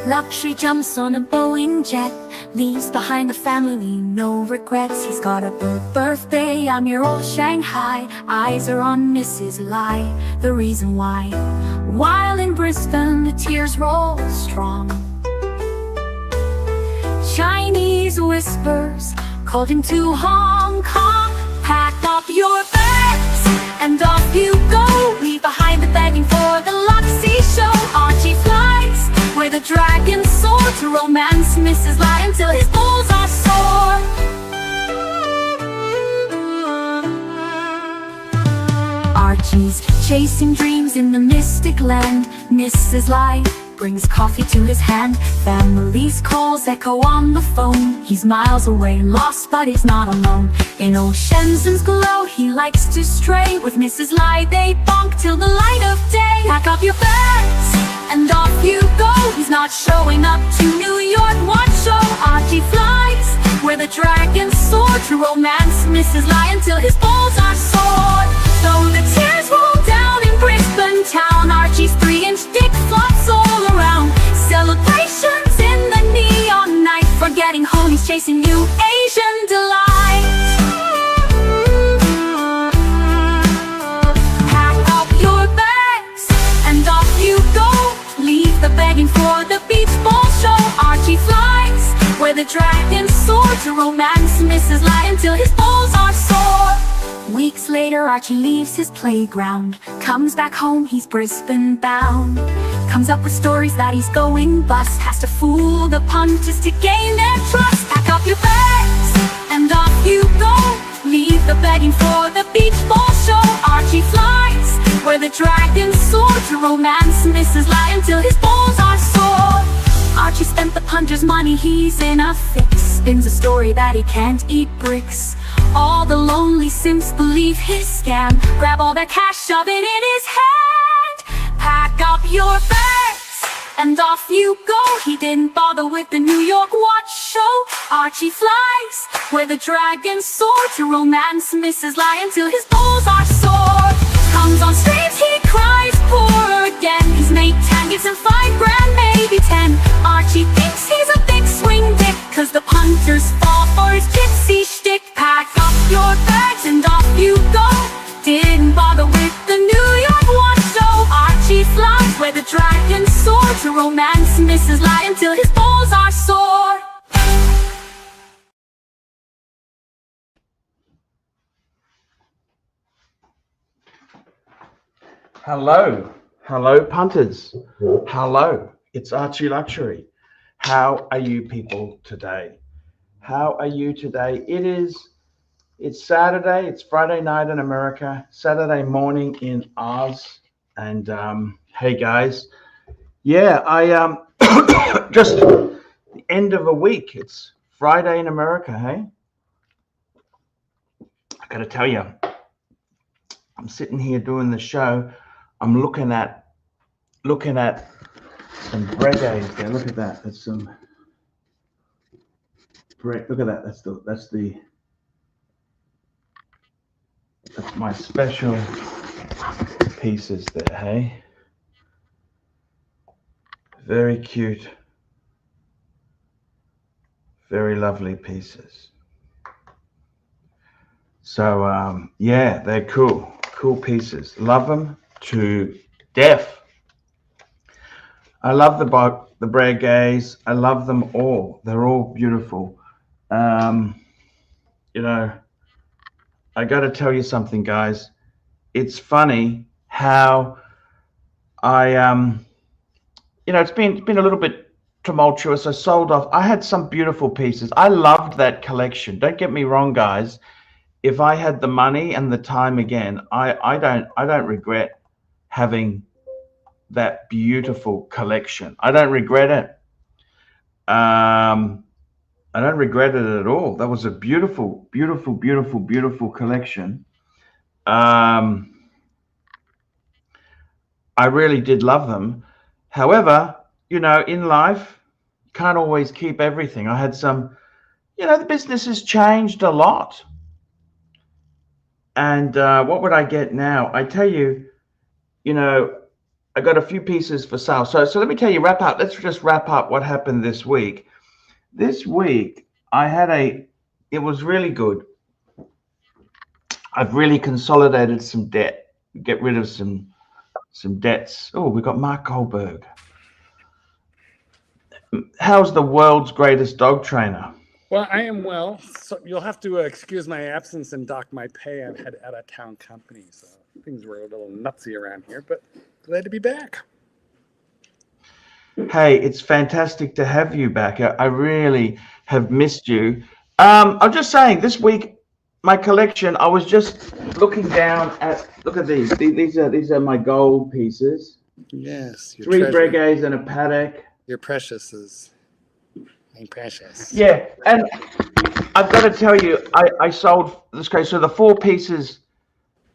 Luxury jumps on a Boeing jet, leaves behind the family, no regrets. He's got a birthday, I'm your old Shanghai. Eyes are on Mrs. Lai, the reason why. While in Brisbane, the tears roll strong. Chinese whispers called him to Hong Kong. Pack up your bags and off you go. Leave behind the begging for the Luxury show. Archie flies where the dragons soar to romance Mrs. Lai until his balls are sore. Archie's chasing dreams in the mystic land. Mrs. Lai brings coffee to his hand. Family's calls echo on the phone. He's miles away, lost but he's not alone. In old Shenzhen's glow, he likes to stray. With Mrs. Lai they bonk till the light of day. Pack up your bags and off you go. He's not showing up to New York, what show? Archie flies where the dragons soar to romance Mrs. Lai until his balls are sore. Though the tears roll down in Brisbane town, Archie's 3-inch dick flops all around. Celebrations in the neon night, forgetting home he's chasing new Asian delight. Pack up your bags and off you go. Leave the begging for the beach ball show. Archie flies where the dragons soar to romance Mrs. Lai until his balls are sore. Weeks later, Archie leaves his playground. Comes back home, he's Brisbane bound. Comes up with stories that he's going bust. Has to fool the punters to gain their trust. Pack up your bags and off you go. Leave the begging for the beach ball show. Archie flies where the dragons soar to romance Mrs. Lai until his balls are sore. Archie spent the punter's money, he's in a fix. Spins a story that he can't eat bricks. All the lonely simps believe his scam. Grab all their cash, shove it in his hand. Pack up your bags and off you go. He didn't bother with the New York watch show. Archie flies where the dragons soar to romance Mrs. Lai until his balls are sore. Comes on streams, he cries poor again. His mate Tan gives him $5 grand, maybe 10. Archie thinks he's a big swing dick, cause the punters fall for his gypsy shtick. Pack up your bags and off you go. Didn't bother with the New York watch show. Archie flies where the dragons soar to romance Mrs. Lai until his balls are sore. Hello punters. Hello, it's Archie Luxury. How are you people today? How are you today? It's Saturday, it's Friday night in America, Saturday morning in Oz. And hey guys, yeah, I just the end of a week. It's Friday in America, hey? I gotta tell you, I'm sitting here doing the show. I'm looking at some Breguet there. Look at that. That's some look at that. That's my special pieces there, hey? Very cute. Very lovely pieces. So yeah, they're cool. Cool pieces. Love them to death. I love the Breguets. I love them all. They're all beautiful. You know, I got to tell you something, guys. It's funny how I you know, it's been a little bit tumultuous. I sold off. I had some beautiful pieces. I loved that collection. Don't get me wrong, guys. If I had the money and the time again, I don't regret having that beautiful collection. I don't regret it. I don't regret it at all. That was a beautiful, beautiful, beautiful, beautiful collection. I really did love them. However, you know, in life, you can't always keep everything. I had some, you know, the business has changed a lot. And what would I get now? I tell you, you know, I got a few pieces for sale. So let me tell you, let's just wrap up what happened this week. This week, it was really good. I've really consolidated some debt, get rid of some debts. Oh, we got Mark Goldberg. How's the world's greatest dog trainer? Well, I am well. So you'll have to excuse my absence and dock my pay. I've had out-of-town company, so things were a little nutsy around here, but glad to be back. Hey, it's fantastic to have you back. I really have missed you. I'm just saying, this week, my collection, I was just looking down at, look at these. These are my gold pieces. Yes. 3 Breguets and a Paddock. Your precious is ain't precious. Yeah, and I've got to tell you, I sold this guy. So the 4 pieces,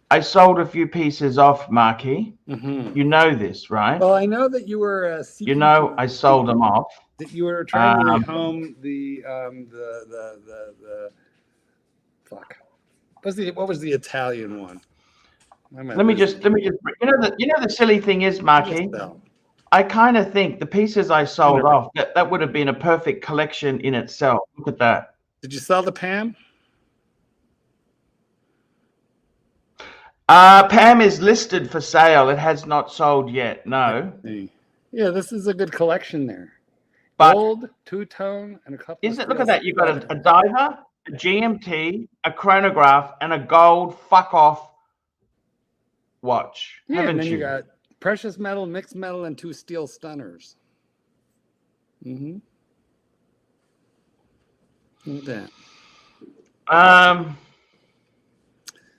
I sold a few pieces off, Marky. Mm-hmm. You know this, right? Well, I know that you were. You know, I sold them off. That you were trying to rehome the fuck. What was the Italian one? Let me just. You know the silly thing is, Marky. I kind of think the pieces I sold off, that would have been a perfect collection in itself. Look at that. Did you sell the Pam? Pam is listed for sale. It has not sold yet. No. Yeah, this is a good collection there. But gold, two-tone, and a couple. Look at that. You've got a diver, a GMT, a chronograph, and a gold fuck-off watch. Yeah, haven't and then you? you got precious metal, mixed metal, and 2 steel stunners. Mm-hmm. Look at that.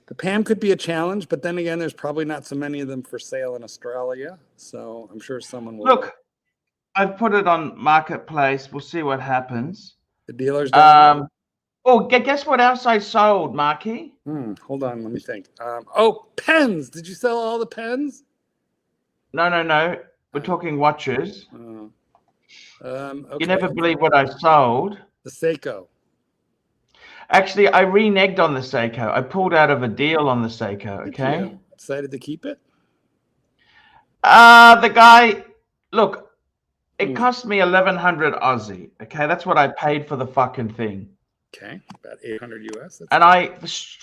The Pam could be a challenge, but then again, there's probably not so many of them for sale in Australia. So I'm sure someone will. Look, I've put it on Marketplace. We'll see what happens. The dealers don't. Oh, guess what else I sold, Marky? Hold on, let me think. Oh, pens. Did you sell all the pens? No. We're talking watches. Okay. You never believe what I sold. The Seiko. Actually, I reneged on the Seiko. I pulled out of a deal on the Seiko, okay? Decided to keep it? The guy, look, it cost me 1,100 Aussie, okay? That's what I paid for the fucking thing. Okay, about 800 US. And I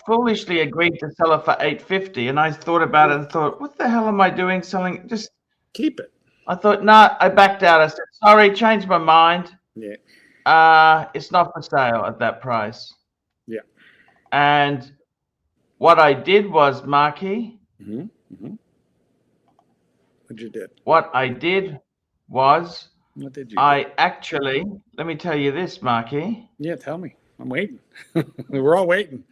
foolishly agreed to sell it for 850, and I thought about it and thought, what the hell am I doing selling? Just keep it. I thought, nah, I backed out. I said, sorry, changed my mind. Yeah. It's not for sale at that price. Yeah. And what I did was, Marky. What you did? What I did was, what did you? I actually, let me tell you this, Marky. Yeah, tell me. I'm waiting. We're all waiting.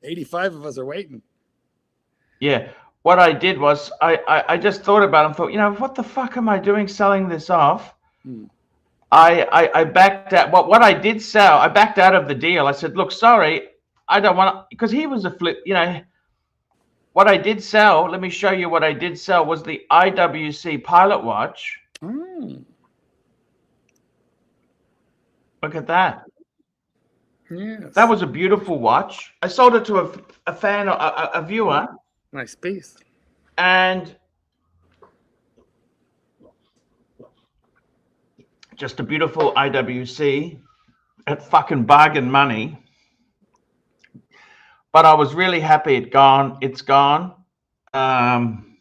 85 of us are waiting. Yeah. What I did was, I just thought about it and thought, you know, what the fuck am I doing selling this off? I backed out. What I did sell, I backed out of the deal. I said, look, sorry, I don't want to, because he was a flip, you know. What I did sell, let me show you what I did sell, was the IWC pilot watch. Look at that. Yes. That was a beautiful watch. I sold it to a fan, a viewer. Nice piece. And just a beautiful IWC at fucking bargain money. But I was really happy it's gone. I'm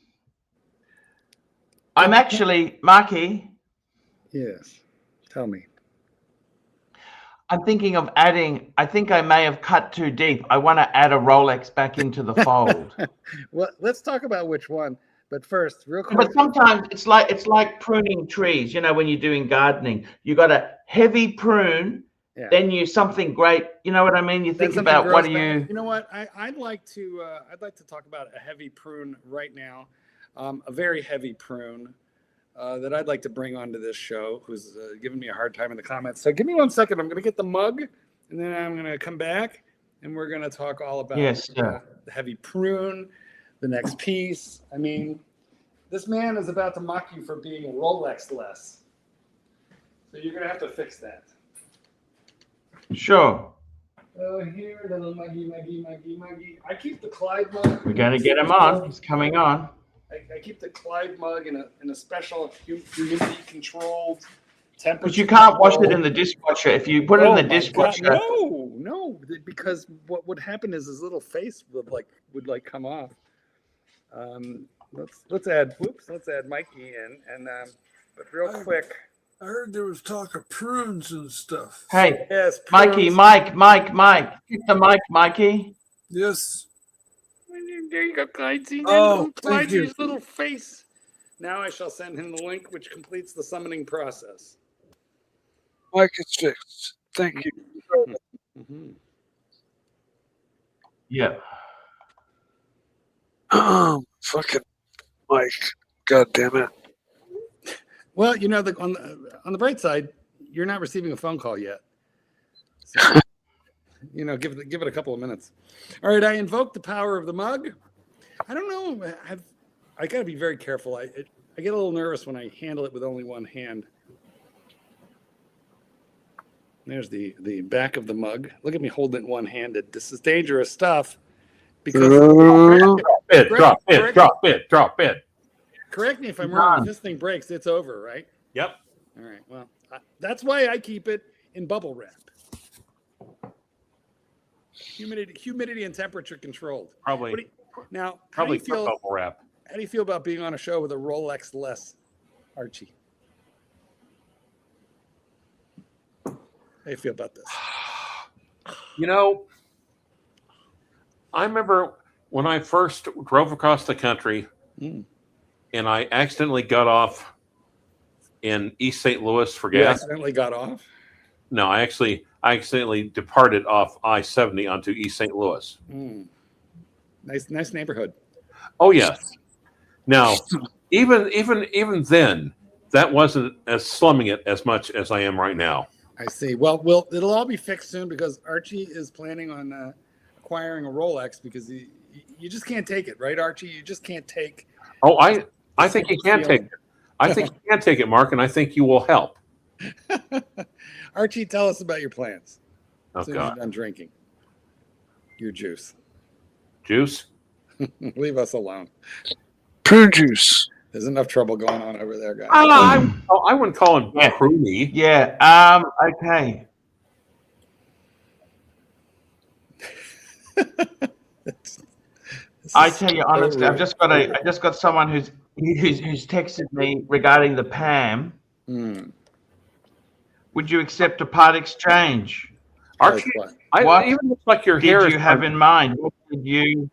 actually, Marky. Yes. Tell me. I'm thinking of adding, I think I may have cut too deep. I want to add a Rolex back into the fold. Well, let's talk about which one. But first, real quick. But sometimes it's like pruning trees, you know, when you're doing gardening. You got a heavy prune, then you something great, you know what I mean? You think about what do you. You know what? I'd like to talk about a heavy prune right now. A very heavy prune that I'd like to bring onto this show, who's giving me a hard time in the comments. So give me 1 second. I'm going to get the mug, and then I'm going to come back, and we're going to talk all about the heavy prune, the next piece. I mean, this man is about to mock you for being Rolex-less. So you're going to have to fix that. Sure. Oh, here, little muggy. I keep the Clyde mug. We're going to get him on. He's coming on. I keep the Clyde mug in a special humidity controlled temperature. But you can't wash it in the dishwasher. If you put it in the dishwasher, no, because what would happen is his little face would come off. Let's add Mikey in, and but real quick. I heard there was talk of prunes and stuff. hey, Yes, Mikey, prunes. Mike, hit the mic, Mikey. Yes. There you go, Clyde. See, Oh, Clyde's thank you. little face. Now I shall send him the link, which completes the summoning process. Mike, it's fixed. Thank you. Mm-hmm. Yeah. Fucking Mike. God damn it. Well, on the bright side, you're not receiving a phone call yet. So, give it a couple of minutes. All right, I invoke the power of the mug. I don't know. I got to be very careful. I get a little nervous when I handle it with only one hand. There's the back of the mug. Look at me holding it one-handed. This is dangerous stuff. Because drop it. Correct me if I'm wrong. If this thing breaks, it's over, right? Yep. All right. Well, that's why I keep it in bubble wrap. Humidity and temperature controlled. Probably Now, probably how do you feel? bubble wrap. How do you feel about being on a show with a Rolex less, Archie? How do you feel about this? I remember when I first drove across the country and I accidentally got off in East St. Louis for You gas. accidentally got off? No, I accidentally departed off I-70 onto East St. Louis. Nice neighborhood. Oh, yes. Now, even then, that wasn't as slumming it as much as I am right now. I see. Well, it'll all be fixed soon because Archie is planning on acquiring a Rolex because you just can't take it, right, Archie? You just can't take. Oh, I think you can take it. I think you can take it, Mark, and I think you will help. Archie, tell us about your plans. Oh, as soon as God. you're done drinking your juice. Juice? Leave us alone. Prune juice. There's enough trouble going on over there, guys. I wouldn't call him Yeah. pruny. Yeah. Okay. I tell you honestly, I just got someone who's texted me regarding the PAM. Would you accept a part exchange? Archie, What even looks like your hair did is you have in mind? What did you?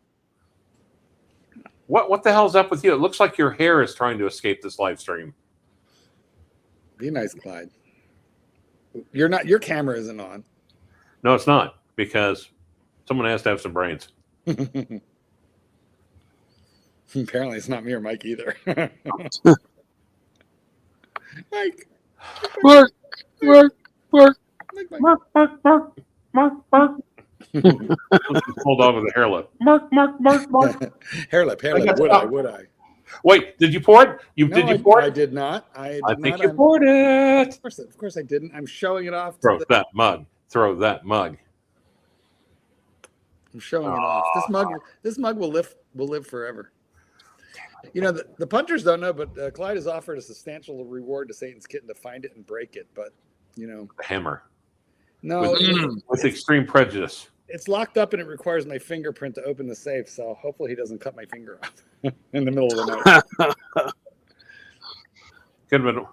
What the hell's up with you? It looks like your hair is trying to escape this live stream. Be nice, Clyde. You're not. Your camera isn't on. No, it's not, because someone has to have some brains. Apparently, it's not me or Mike either. Mike. Work. Mike. Hold on with the hair lip. Mark. Hair lip. Would I? Wait, did you pour it? Did you pour I it? did not. I think you poured it. Of course, I didn't. I'm showing it off. Throw that mug. I'm showing it off. This mug will live forever. The punters don't know, but Clyde has offered a substantial reward to Satan's kitten to find it and break it. But The hammer. no, With extreme prejudice. it's locked up and it requires my fingerprint to open the safe. So hopefully he doesn't cut my finger off in the middle of the night. Good, but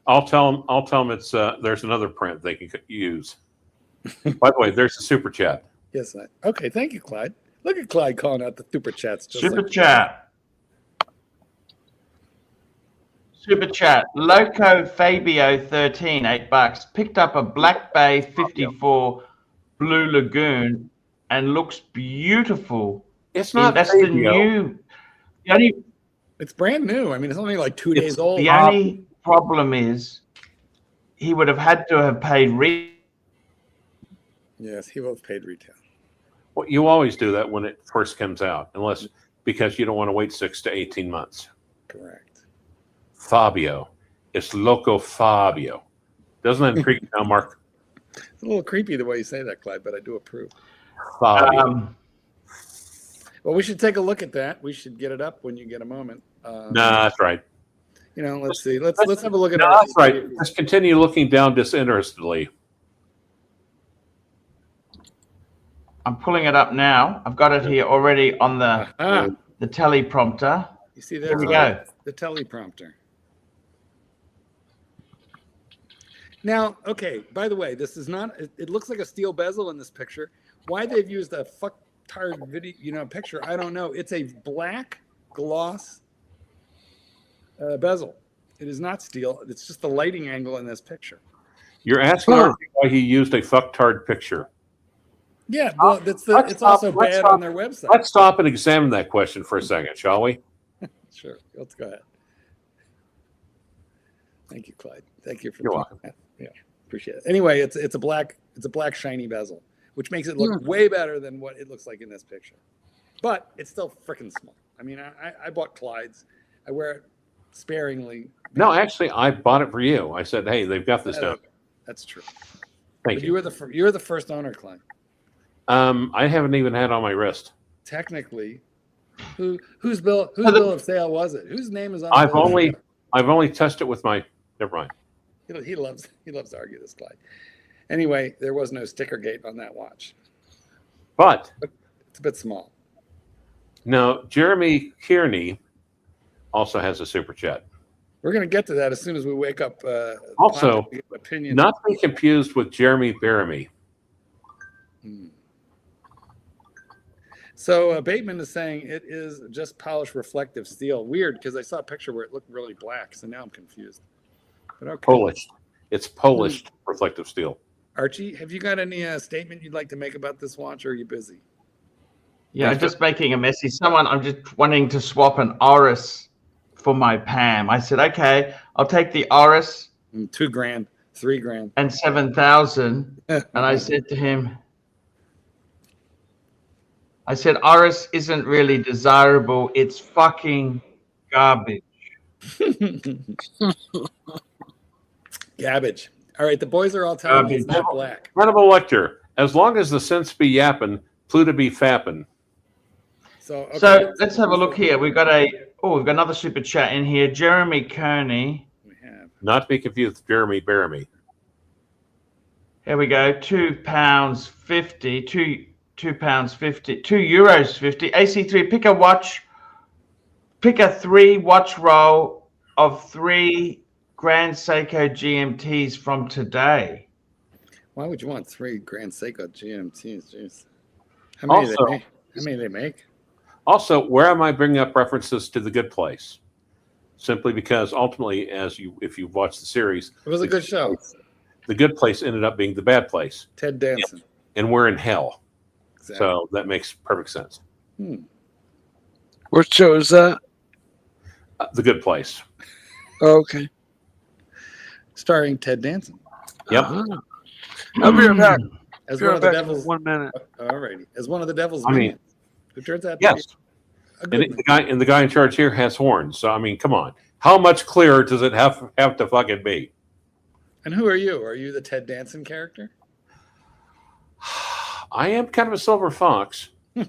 I'll tell them it's there's another print they can use. By the way, there's a super chat. Yes. Okay. Thank you, Clyde. Look at Clyde calling out the super chats. Super chat. Loco Fabio 13, $8. Picked up a Black Bay 54 Blue Lagoon and looks beautiful. It's not. That's Fabio. the new. The only It's brand new. I mean, it's only like 2 days old. The only problem is he would have had to have paid Yes, he will have paid retail. Well, you always do that when it first comes out, because you don't want to wait 6 to 18 months. Correct. Fabio. It's Loco Fabio. Doesn't that intrigue you now, Mark? It's a little creepy the way you say that, Clyde, but I do approve. Fabio. Well, we should take a look at that. We should get it up when you get a moment. No, that's right. You know, let's see. Let's have a look at. No, Archie. that's right. Just continue looking down disinterestedly. I'm pulling it up now. I've got it here already on the teleprompter. You see there? Here we go. The teleprompter. Now, okay, by the way, this is not, it looks like a steel bezel in this picture. Why they've used a fucktard video, picture, I don't know. It's a black gloss bezel. It is not steel. It's just the lighting angle in this picture. You're asking Archie why he used a fucktard picture. Yeah, well, it's also bad on their website. Let's stop and examine that question for a second, shall we? Sure. Let's go ahead. Thank you, Clyde. Thank you for You're welcome. that. Yeah, appreciate it. Anyway, it's a black shiny bezel, which makes it look way better than what it looks like in this picture. But it's still freaking small. I mean, I bought Clyde's. I wear it sparingly. No, actually, I bought it for you. I said, "Hey, they've got this down." That's true. Thank you. You were the first owner, Clyde. I haven't even had on my wrist. Technically, whose bill of sale was it? Whose name is on? I've only touched it with my. Never mind. He loves to argue this, Clyde. Anyway, there was no sticker gate on that watch, But it's a bit small. now Jeremy Kearney also has a super chat. We're going to get to that as soon as we wake up. Also, opinion. not to be confused with Jeremy Baramy. So Bateman is saying it is just polished reflective steel. Weird, because I saw a picture where it looked really black, so now I'm confused. But okay. Polished. It's polished reflective steel. Archie, have you got any statement you'd like to make about this watch, or are you busy? Yeah, I'm just making a message. I'm just wanting to swap an Oris for my Pam. I said, okay, I'll take the Oris. $2,000, $3,000. And 7,000. And I said to him, Oris isn't really desirable. It's fucking garbage. Garbage. All right, the boys are all telling me it's not black. Hannibal Lecter. As long as the sense be yappin', Pluto be fappin'. So let's have a look here. We've got another super chat in here. Jeremy Kearney. We have. Not to be confused with Jeremy Baramy. Here we go. £2.50. €2.50. AC3. Pick a watch. Pick a 3 watch roll of 3 Grand Seiko GMTs from today. Why would you want 3 Grand Seiko GMTs? Jeez. How many do they make? Also, where am I bringing up references to The Good Place? Simply because ultimately, if you've watched the series, it was a good show. The Good Place ended up being the bad place. Ted Danson. And we're in hell. Exactly. So that makes perfect sense. What show is that? The Good Place. Oh, okay. Starring Ted Danson. Yep. I'll be right back. As one of the Devil's 1 minute. All righty. As one of the Devil's minions. Who turns out to Yes. be And the guy in charge here has horns. So I mean, come on. How much clearer does it have to fucking be? And who are you? Are you the Ted Danson character? I am kind of a silver fox. I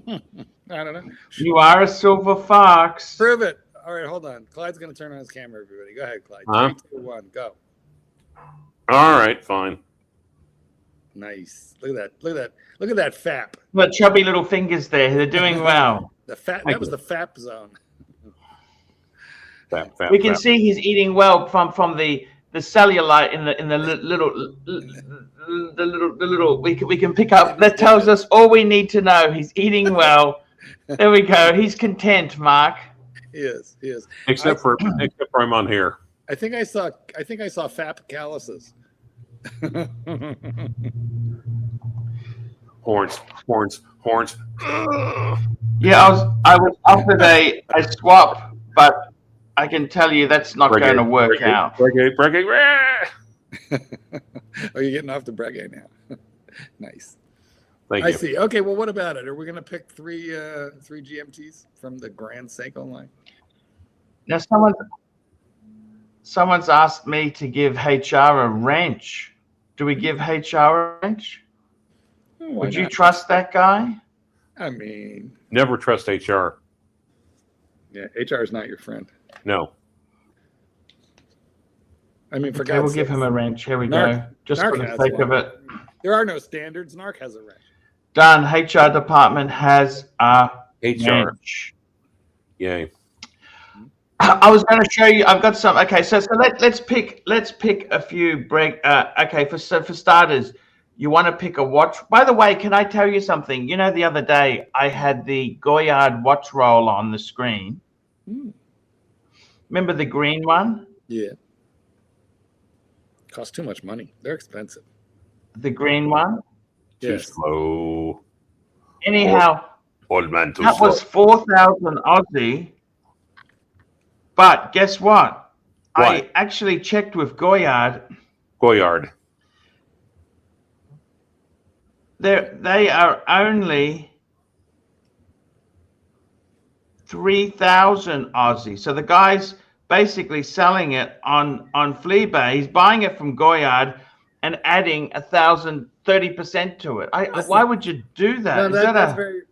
don't know. You are a silver fox. Prove it. All right, hold on. Clyde's going to turn on his camera, everybody. Go ahead, Clyde. 3, 2, 1, go. All right, fine. Nice. Look at that. Look at that fap. The chubby little fingers there. They're doing well. That was the fap zone. We can see he's eating well from the cellulite in the little. We can pick up. That tells us all we need to know. He's eating well. There we go. He's content, Mark. He is. Except for I'm on here. I think I saw fap calluses. Horns. Yeah, I was offered a swap, but I can tell you that's not going to work out. Breguet. Oh, you're getting off the Breguet now. Nice. Thank you. I see. Okay, well, what about it? Are we going to pick three GMTs from the Grand Seiko line? Now, someone's asked me to give HR a wrench. Do we give HR a wrench? Would you trust that guy? I mean, Never trust HR. yeah, HR is not your friend. No. I mean, for Okay, God's we'll give sakes. him a wrench. Here we Narc- go. Just Narc for the has sake of one. it. There are no standards. Narc has a wrench. Done. HR department has a HR. wrench. Yay. I was going to show you. I've got some. Okay, so let's pick a few okay, for starters, you want to pick a watch. By the way, can I tell you something? You know, the other day I had the Goyard watch roll on the screen. Remember the green one? Yeah. Costs too much money. They're expensive. The green one. Too Yes. slow. Anyhow, Old man too that slow. was 4,000 Aussie. But guess what? I actually checked with Goyard. Goyard. They are only 3,000 Aussie. So the guy's basically selling it on Fleabay. He's buying it from Goyard and adding 30% to it. Why would you do that? No, Is that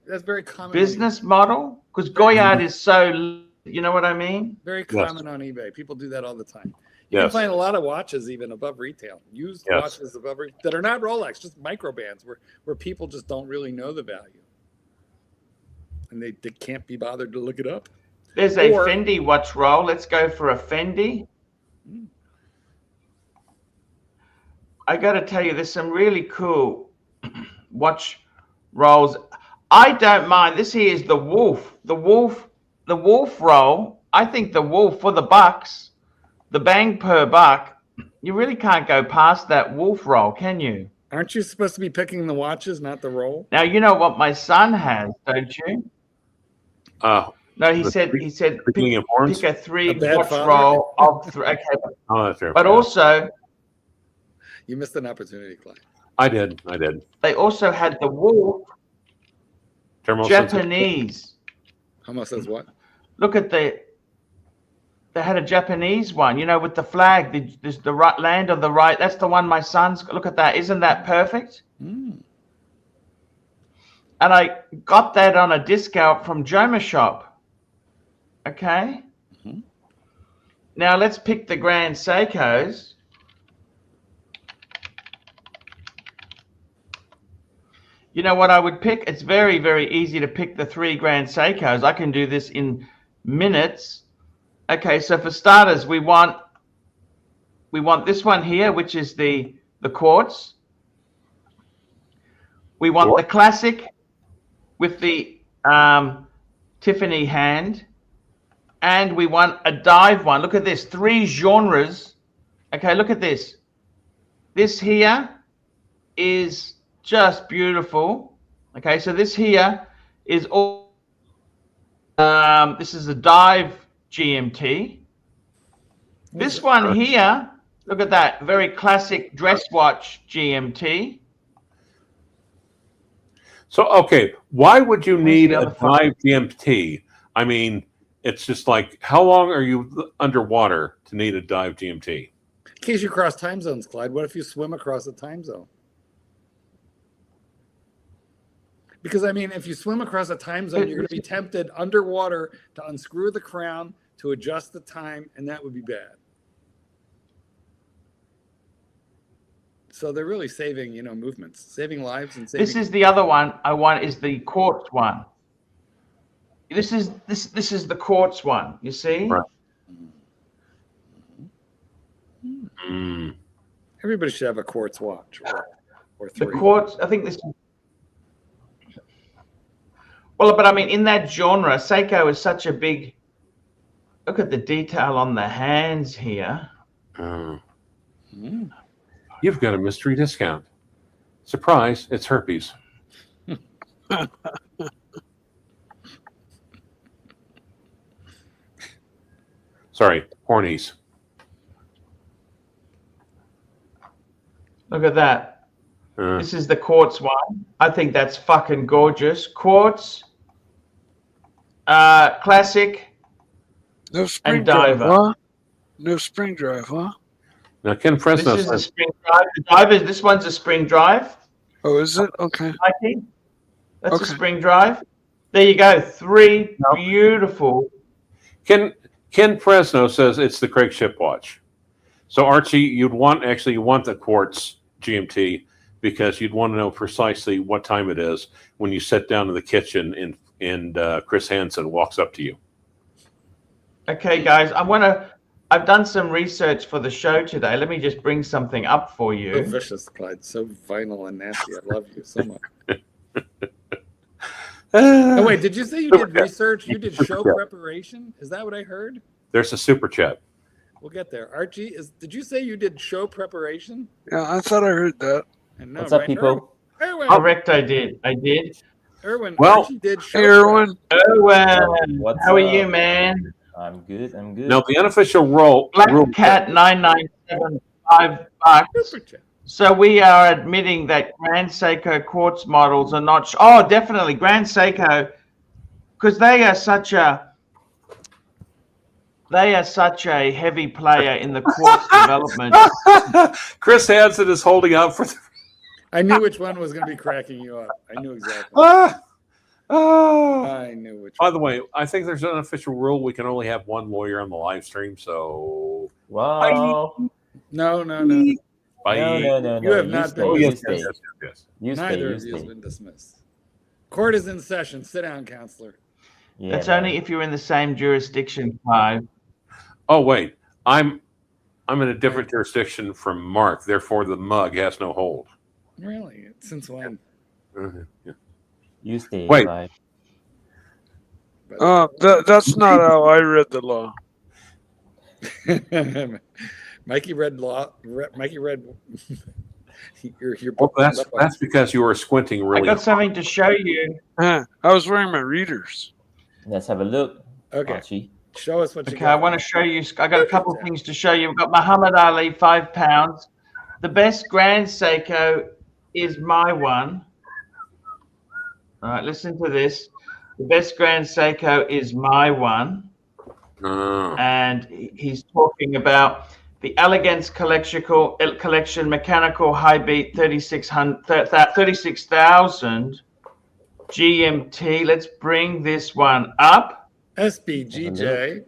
that's very common. business model? Because Goyard is so, you know what I mean? Very common on eBay. People do that all the time. You Yes. can find a lot of watches even above retail. Used Yes. watches above that are not Rolex, just micro bands where people just don't really know the value. And they can't be bothered to look it up. There's a Fendi watch roll. Let's go for a Fendi. I got to tell you, there's some really cool watch rolls. I don't mind. This here is the Wolf. The Wolf roll. I think the Wolf for the bucks, the bang per buck, you really can't go past that Wolf roll, can you? Aren't you supposed to be picking the watches, not the roll? Now, you know what my son has, don't you? No, he said Picking of horns? pick a three A bad watch father? roll of three. Okay, Oh, that's fair. but also You missed an opportunity, Clyde. I did. they also had the Wolf Terminal sensitive. Japanese. Hamo says what? Look at they had a Japanese one, you know, with the flag. There's the right land on the right. That's the one my son's. Look at that. Isn't that perfect? And I got that on a discount from Joma Shop. Okay. Now let's pick the Grand Seikos. You know what I would pick? It's very, very easy to pick the 3 Grand Seikos. I can do this in minutes. Okay, so for starters, we want this one here, which is the quartz. We want the classic with the Tiffany hand, and we want a dive one. Look at this, 3 genres. Okay, look at this. This here is just beautiful. Okay, so this here is all. This is a dive GMT. This one here, look at that, very classic dress watch GMT. So, okay, why would you need the a other phone? dive GMT? I mean, it's just like, how long are you underwater to need a dive GMT? In case you cross time zones, Clyde, what if you swim across a time zone? Because, I mean, if you swim across a time zone, you're going to be tempted underwater to unscrew the crown, to adjust the time, and that would be bad. So they're really saving, movements, saving lives and saving. This is the other one I want, is the quartz one. This is the quartz one, you see? Right. Everybody should have a quartz watch or 3. The quartz, I think this. Well, but I mean, in that genre, Seiko is such a big. Look at the detail on the hands here. You've got a mystery discount. Surprise, it's herpes. Sorry, hornies. Look at that. This is the quartz one. I think that's fucking gorgeous. Quartz, classic, No spring and drive, diver. huh? No spring drive, huh? Now, Ken Fresno This is the says, spring drive. The diver, this one's a spring drive. Oh, is it? Okay. Mikey. That's a Okay. spring drive. There you go. 3 beautiful. Ken Ken Fresno says it's the Craig Ship watch. So Archie, you want the quartz GMT because you'd want to know precisely what time it is when you sit down in the kitchen and Chris Hansen walks up to you. Okay, guys, I've done some research for the show today. Let me just bring something up for you. So vicious, Clyde. So vinyl and nasty. I love you so much. Oh, wait, did you say you did research? You did show preparation? Is that what I heard? There's a super chat. We'll get there. Archie, did you say you did show preparation? Yeah, I thought I heard that. No, What's up, people? Irwin. Correct, I did. Irwin, Well, Archie did show Hey, Irwin. Irwin, What's how are up? you, man? I'm good. I'm good. Now the unofficial rule. Black Cat 997, $5. Super chat. So we are admitting that Grand Seiko quartz models are not. Oh, definitely Grand Seiko, because they are such a heavy player in the quartz development. Chris Hansen is holding out for. I knew which one was going to be cracking you up. I knew exactly. I knew which By one. the way, I think there's an official rule we can only have one lawyer on the live stream. So Wow. No. bye. No. You have not been Oh, You yes, stay. yes, yes. You stay. Neither You of you has stay. been dismissed. Court is in session. Sit down, counselor. Yeah, It's man. only if you're in the same jurisdiction, Clive. Oh wait, I'm in a different jurisdiction from Mark. Therefore, the mug has no hold. Really? Since when? Yeah. You stay. Wait. Bye. That's not how I read the law. Mikey read law. Mikey read. Your Well, book. that's because you were squinting I really. got something to show you. I was wearing my readers. Let's have a look. Okay. Archie. Show us what you Okay, got. I want to show you. I got a couple of things to show you. We've got Muhammad Ali, £5. The best Grand Seiko is my one. All right, listen to this. The best Grand Seiko is my one. And he's talking about the Elegance collection mechanical high beat 36,000 GMT. Let's bring this one up. SBGJ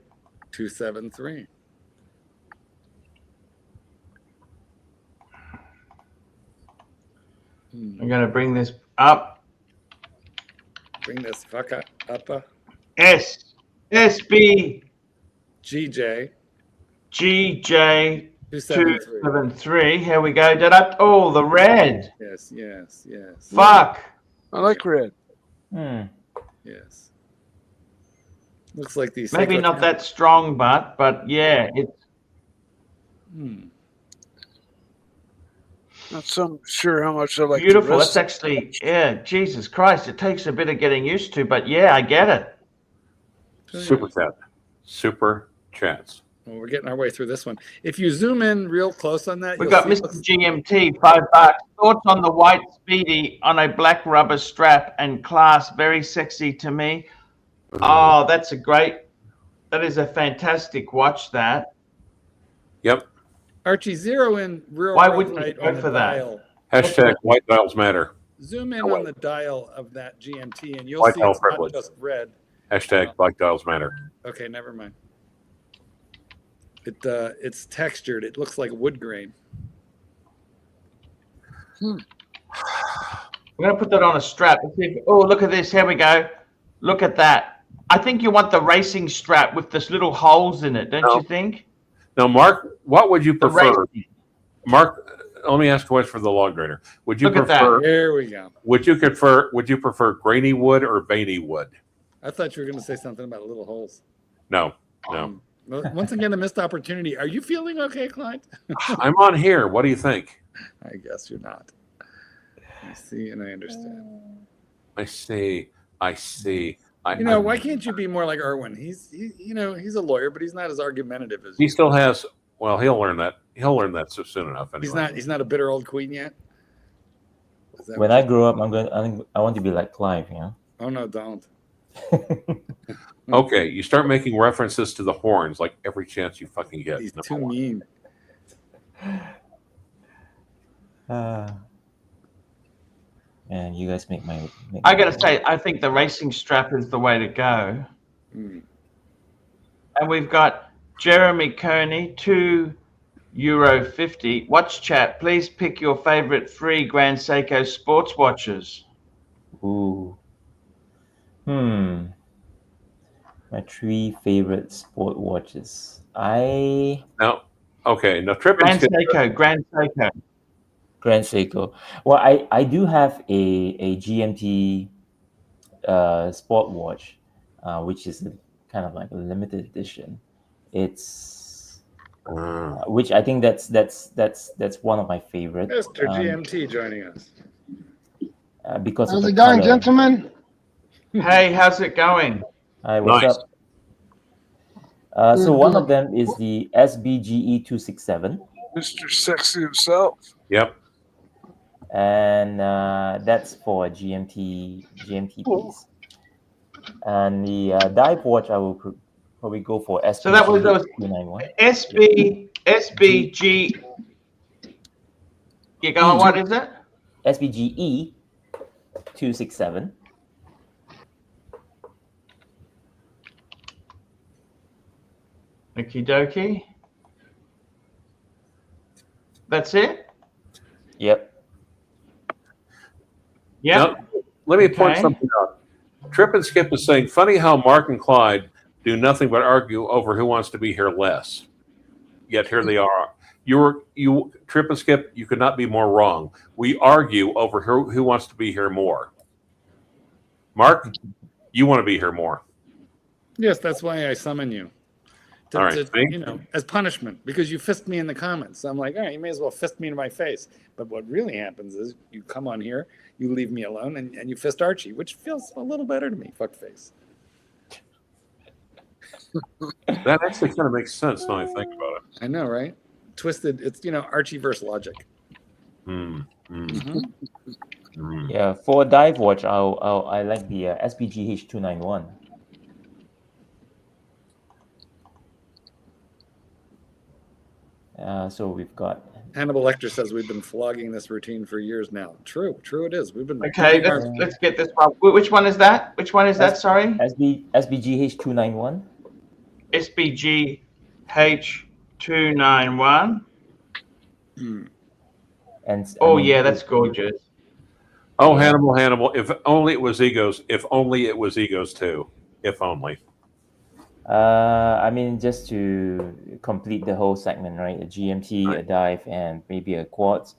273. I'm going to bring this up. Bring this fucker up. SB GJ GJ 273. 273. Here we go. Oh, the red. Yes. Fuck. I like red. Yes. Looks like these. Maybe Seiko not that strong, but yeah, it's Not so sure how much I like. beautiful. The That's rest. actually, yeah, Jesus Christ. It takes a bit of getting used to, but yeah, I get it. Super chat. Super chats. Well, we're getting our way through this one. If you zoom in real close on that, We you'll got see it Mr. GMT, $5. Thoughts on the white Speedy on a black rubber strap and class? Very sexy to me. Oh, that is a fantastic watch, that. Yep. Archie, zero in real. Why real wouldn't you tight go on the for that? dial. Hashtag white dials matter. Zoom in on the dial of that GMT, and you'll White see dial it's not privilege. just red. Hashtag black dials matter. Okay, never mind. It's textured. It looks like wood grain. We're going to put that on a strap. Oh, look at this. Here we go. Look at that. I think you want the racing strap with this little holes in it, don't you think? Now, Mark, what would you The prefer? racing. Mark, let me ask a question for the log grader. Would you Look at that. prefer? Here we go. Would you prefer grainy wood or veiny wood? I thought you were going to say something about little holes. No. Well, once again, a missed opportunity. Are you feeling okay, Clyde? I'm on here. What do you think? I guess you're not. I see and I understand. I see. You know, why can't you be more like Irwin? He's a lawyer, but he's not as argumentative as He you. still has. Well, he'll learn that. He'll learn that so soon enough. Anyway. He's not a bitter old queen yet. Is that When what I grow up, I want to be like Clive, you know. Oh no, don't. Okay, you start making references to the horns like every chance you fucking get. He's Number too one. mean. Man, you guys make my. I got to say, I think the racing strap is the way to go. And we've got Jeremy Coney, €2.50. Watch chat. Please pick your favorite 3 Grand Seiko sports watches. Ooh. My 3 favorite sport watches. Now, okay. Now, Tripp and Grand Seiko. Grand Seiko. Well, I do have a GMT sport watch, which is kind of like a limited edition. It's which I think that's one of my favorites. Mr. GMT joining us. Because How's of it the going, color. gentlemen? Hey, how's it going? Hi, what's Nice. up? So one of them is the SBGE 267, Mr. Sexy himself. Yep. and that's for a GMT piece. And the dive watch, I will probably go for SBGE So that was those 291. SBG. You going? What is it? SBGE 267. Okie dokie. That's it? Yep. Yeah. Now, let me point Okay. something out. Trip and Skip is saying, funny how Mark and Clyde do nothing but argue over who wants to be here less. Yet here they are. You Trip and Skip, you could not be more wrong. We argue over who wants to be here more. Mark, you want to be here more. Yes, that's why I summon you. All right, thank you know, as punishment, because you fist me in the comments. I'm like, all right, you may as well fist me in my face. But what really happens is you come on here, you leave me alone, and you fist Archie, which feels a little better to me. Fuckface. That actually kind of makes sense now I think about it. I know, right? Twisted. It's, you know, Archie versus Logic. Yeah, for a dive watch, I like the SBGH 291. So we've got. Hannibal Lecter says we've been flogging this routine for years now. True it is. We've been Okay, let's get this one. Which one is that? Which one is that? Sorry. SBGH 291. SBGH 291. And Oh yeah, that's gorgeous. Oh, Hannibal. If only it was egos. If only it was egos too. If only. I mean, just to complete the whole segment, right? A GMT, a dive, and maybe a quartz.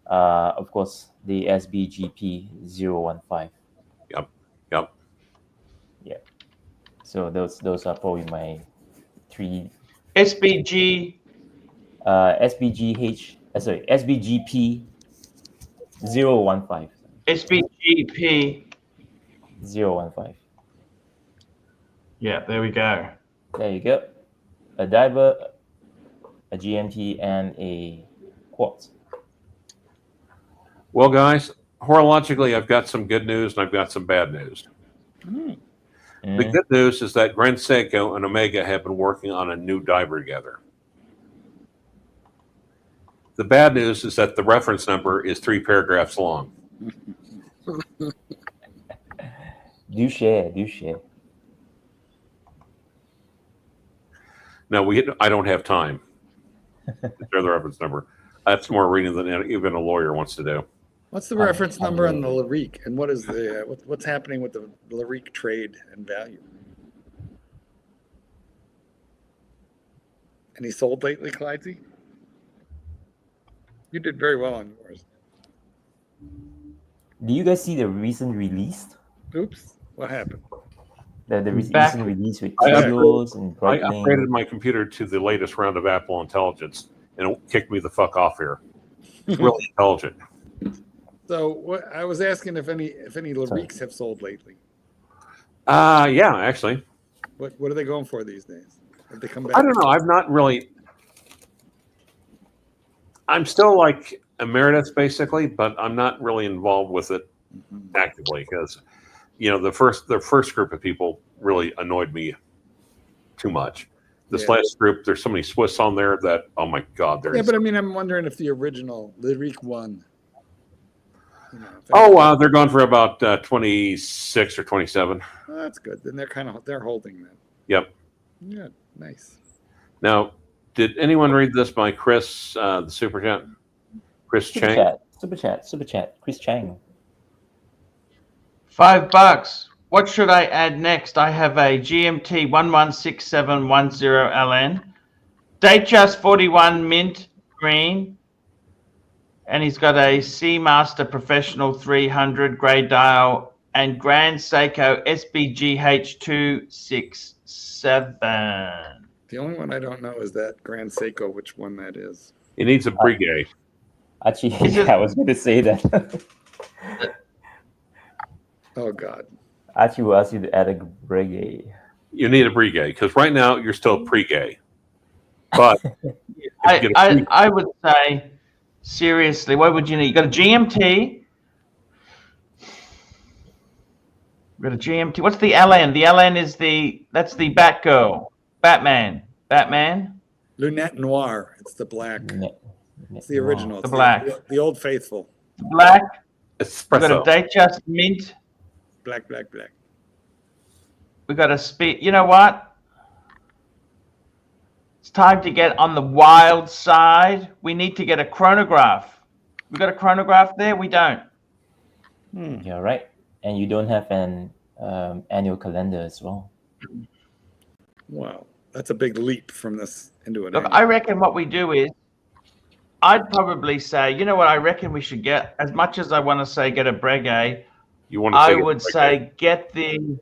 Of course, the SBGP 015. Yep. Yeah. So those are probably my 3. SBG. SBGP 015. SBGP. 015. Yeah, there we go. There you go. A diver, a GMT, and a quartz. Well, guys, horologically, I've got some good news and I've got some bad news. The good news is that Grand Seiko and Omega have been working on a new diver together. The bad news is that the reference number is 3 paragraphs long. Do share. Now, I don't have time to share the reference number. That's more reading than even a lawyer wants to do. What's the reference number on the Larique, and what is the what's happening with the Larique trade and value? Any sold lately, Clydesy? You did very well on yours. Do you guys see the recent release? Oops, what happened? The recent release with I videos and I brightening. upgraded my computer to the latest round of Apple Intelligence, and it kicked me the fuck off here. It's really intelligent. So what I was asking if any Lariques have sold lately. Yeah, actually. What are they going for these days? Have they come back? I don't know. I've not really. I'm still like emeritus basically, but I'm not really involved with it actively because, you know, the first group of people really annoyed me too much. This last group, there's so many Swiss on there that, oh my God, Yeah, but I mean, I'm wondering if the original Larique one. You know, oh wow, they're gone for about 26 or 27. Well, that's good. Then they're holding that. Yep. Yeah, Nice. Now, did anyone read this by Chris, the super chat? Chris Chang? Super chat. Chris Chang. $5. What should I add next? I have a GMT 116710LN, Datejust 41 mint green, and he's got a Seamaster Professional 300 grey dial and Grand Seiko SBGH267. The only one I don't know is that Grand Seiko, which one that is. He needs a Breguet. Actually, I was going to say that. Oh, God. Archie will ask you to add a Breguet. You need a Breguet because right now you're still pre-gay. But I would say, seriously, what would you need? You got a GMT. You got a GMT. What's the LN? The LN is that's the Batgirl. Batman. Lunette Noir. It's the black. It's the original. The black. The old faithful. Black. We got espresso. a Datejust mint. Black. We got a speed. You know what? It's time to get on the wild side. We need to get a chronograph. We got a chronograph there? We don't. You're right. And you don't have an annual calendar as well. Wow. That's a big leap from this into an Look, annual. I reckon what we do is, I'd probably say, you know what I reckon we should get? As much as I want to say get a Breguet, You want to I would say get the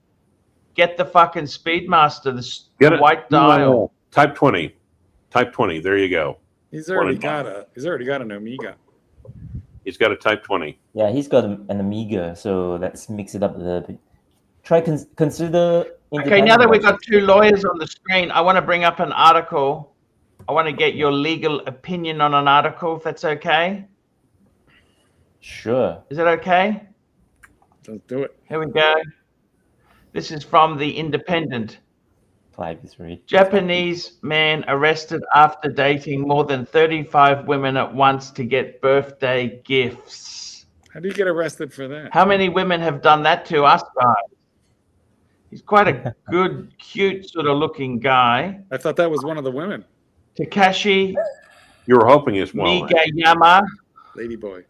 fucking Speedmaster, Get the it. white dial. Type 20. Type 20. There you go. He's already got an Omega. He's got a Type 20. Yeah, he's got an Amiga, so let's mix it up a little bit. Try consider. Okay, now that we've got two lawyers on the screen, I want to bring up an article. I want to get your legal opinion on an article, if that's okay. Sure. Is that okay? Let's do it. Here we go. This is from The Independent. Clive is ready. Japanese man arrested after dating more than 35 women at once to get birthday gifts. How do you get arrested for that? How many women have done that to us guys? He's quite a good, cute sort of looking guy. I thought that was one of the women. Takashi You were hoping it's one. Migayama, Ladyboy.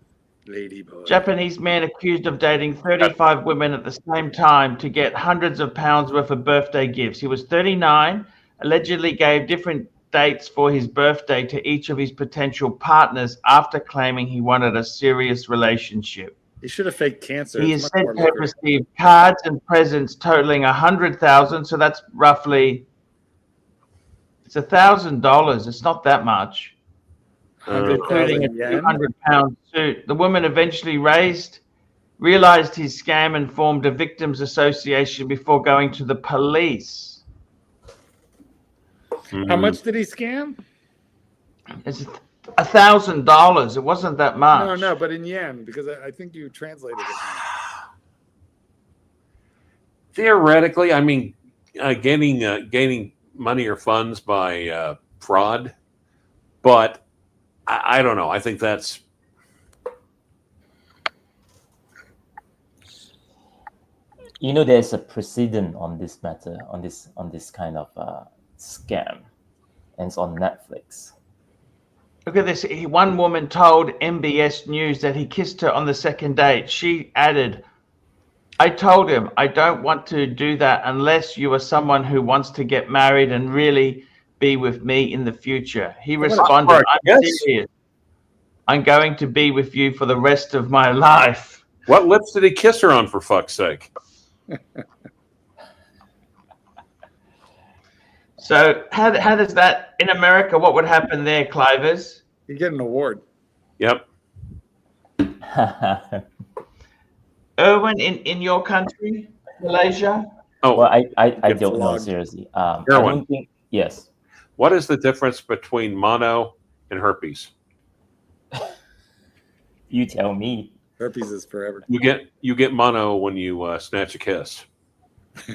Japanese man accused of dating 35 women at the same time to get hundreds of pounds worth of birthday gifts. He was 39, allegedly gave different dates for his birthday to each of his potential partners after claiming he wanted a serious relationship. He should have faked cancer. He It's is much said more to have lucrative. received cards and presents totaling 100,000. So that's roughly, it's $1,000. It's not that much, including a 100,000 yen. £200 suit. The woman eventually realized his scam and formed a victims association before going to the police. How much did he scam? It's $1,000. It wasn't that much. No, but in yen, because I think you translated it. Theoretically, I mean, gaining money or funds by fraud, but I don't know. I think that's There's a precedent on this matter, on this kind of scam, and it's on Netflix. Look at this. One woman told MBS News that he kissed her on the second date. She added, I told him, I don't want to do that unless you are someone who wants to get married and really be with me in the future. He responded, I'm serious. I'm going to be with you for the rest of my life. what lips did he kiss her on, for fuck's sake? So how does that, in America, what would happen there, Clivers? You get an award. Yep. Irwin, in your country, Malaysia? Oh, Well, I Get don't know, flogged. seriously. I Irwin. don't think, yes. what is the difference between mono and herpes? You tell me. Herpes is forever. You get mono when you snatch a kiss.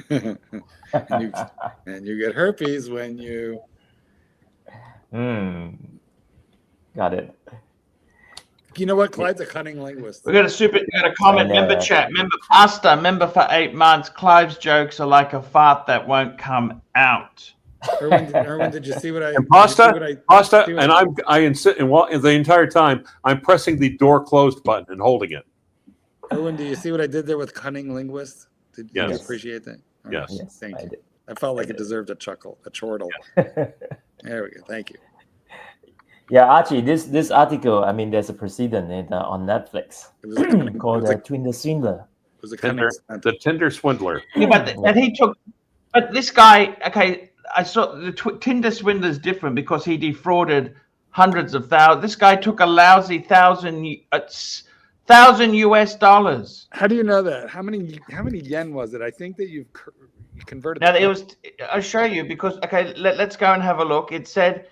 and you get herpes when you. Got it. You know what? Clyde's a cunning linguist. We got a comment, member chat, member pasta, member for 8 months. Clive's jokes are like a fart that won't come out. Irwin, did you see what I? And pasta, did you see what pasta, see what and I insist, and while the entire time I'm pressing the door closed button and holding it. Irwin, do you see what I did there with cunning linguist? Did you Yes. appreciate that? All right. Yes. Yes, Thank I you. did. I felt like it deserved a chuckle, a chortle. There we go. Thank you. Yeah, Archie, this article, I mean, there's a precedent on Netflix It was a cunning, called Tinder Swindler. it was a cunning stunt. The Tinder swindler. Yeah, but he took. But this guy, okay, I saw the Tinder swindler is different because he defrauded hundreds of thousands. This guy took a lousy $1,000 US. How do you know that? How many yen was it? I think that you converted. Now it was. I'll show you because let's go and have a look. It said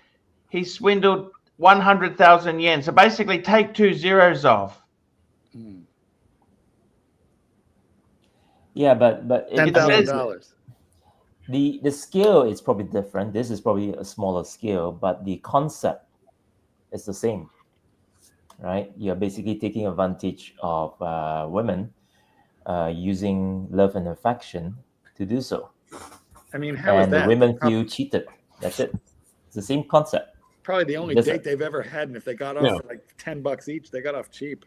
he swindled 100,000 yen. So basically, take 2 zeros off. Yeah, but $10,000. the scale is probably different. This is probably a smaller scale, but the concept is the same, right? You're basically taking advantage of women using love and affection to do so. I mean, how is And that? the women feel cheated. That's it. It's the same concept. Probably the only Yes, date they've ever had, and if they got off for like $10 each, they got off cheap.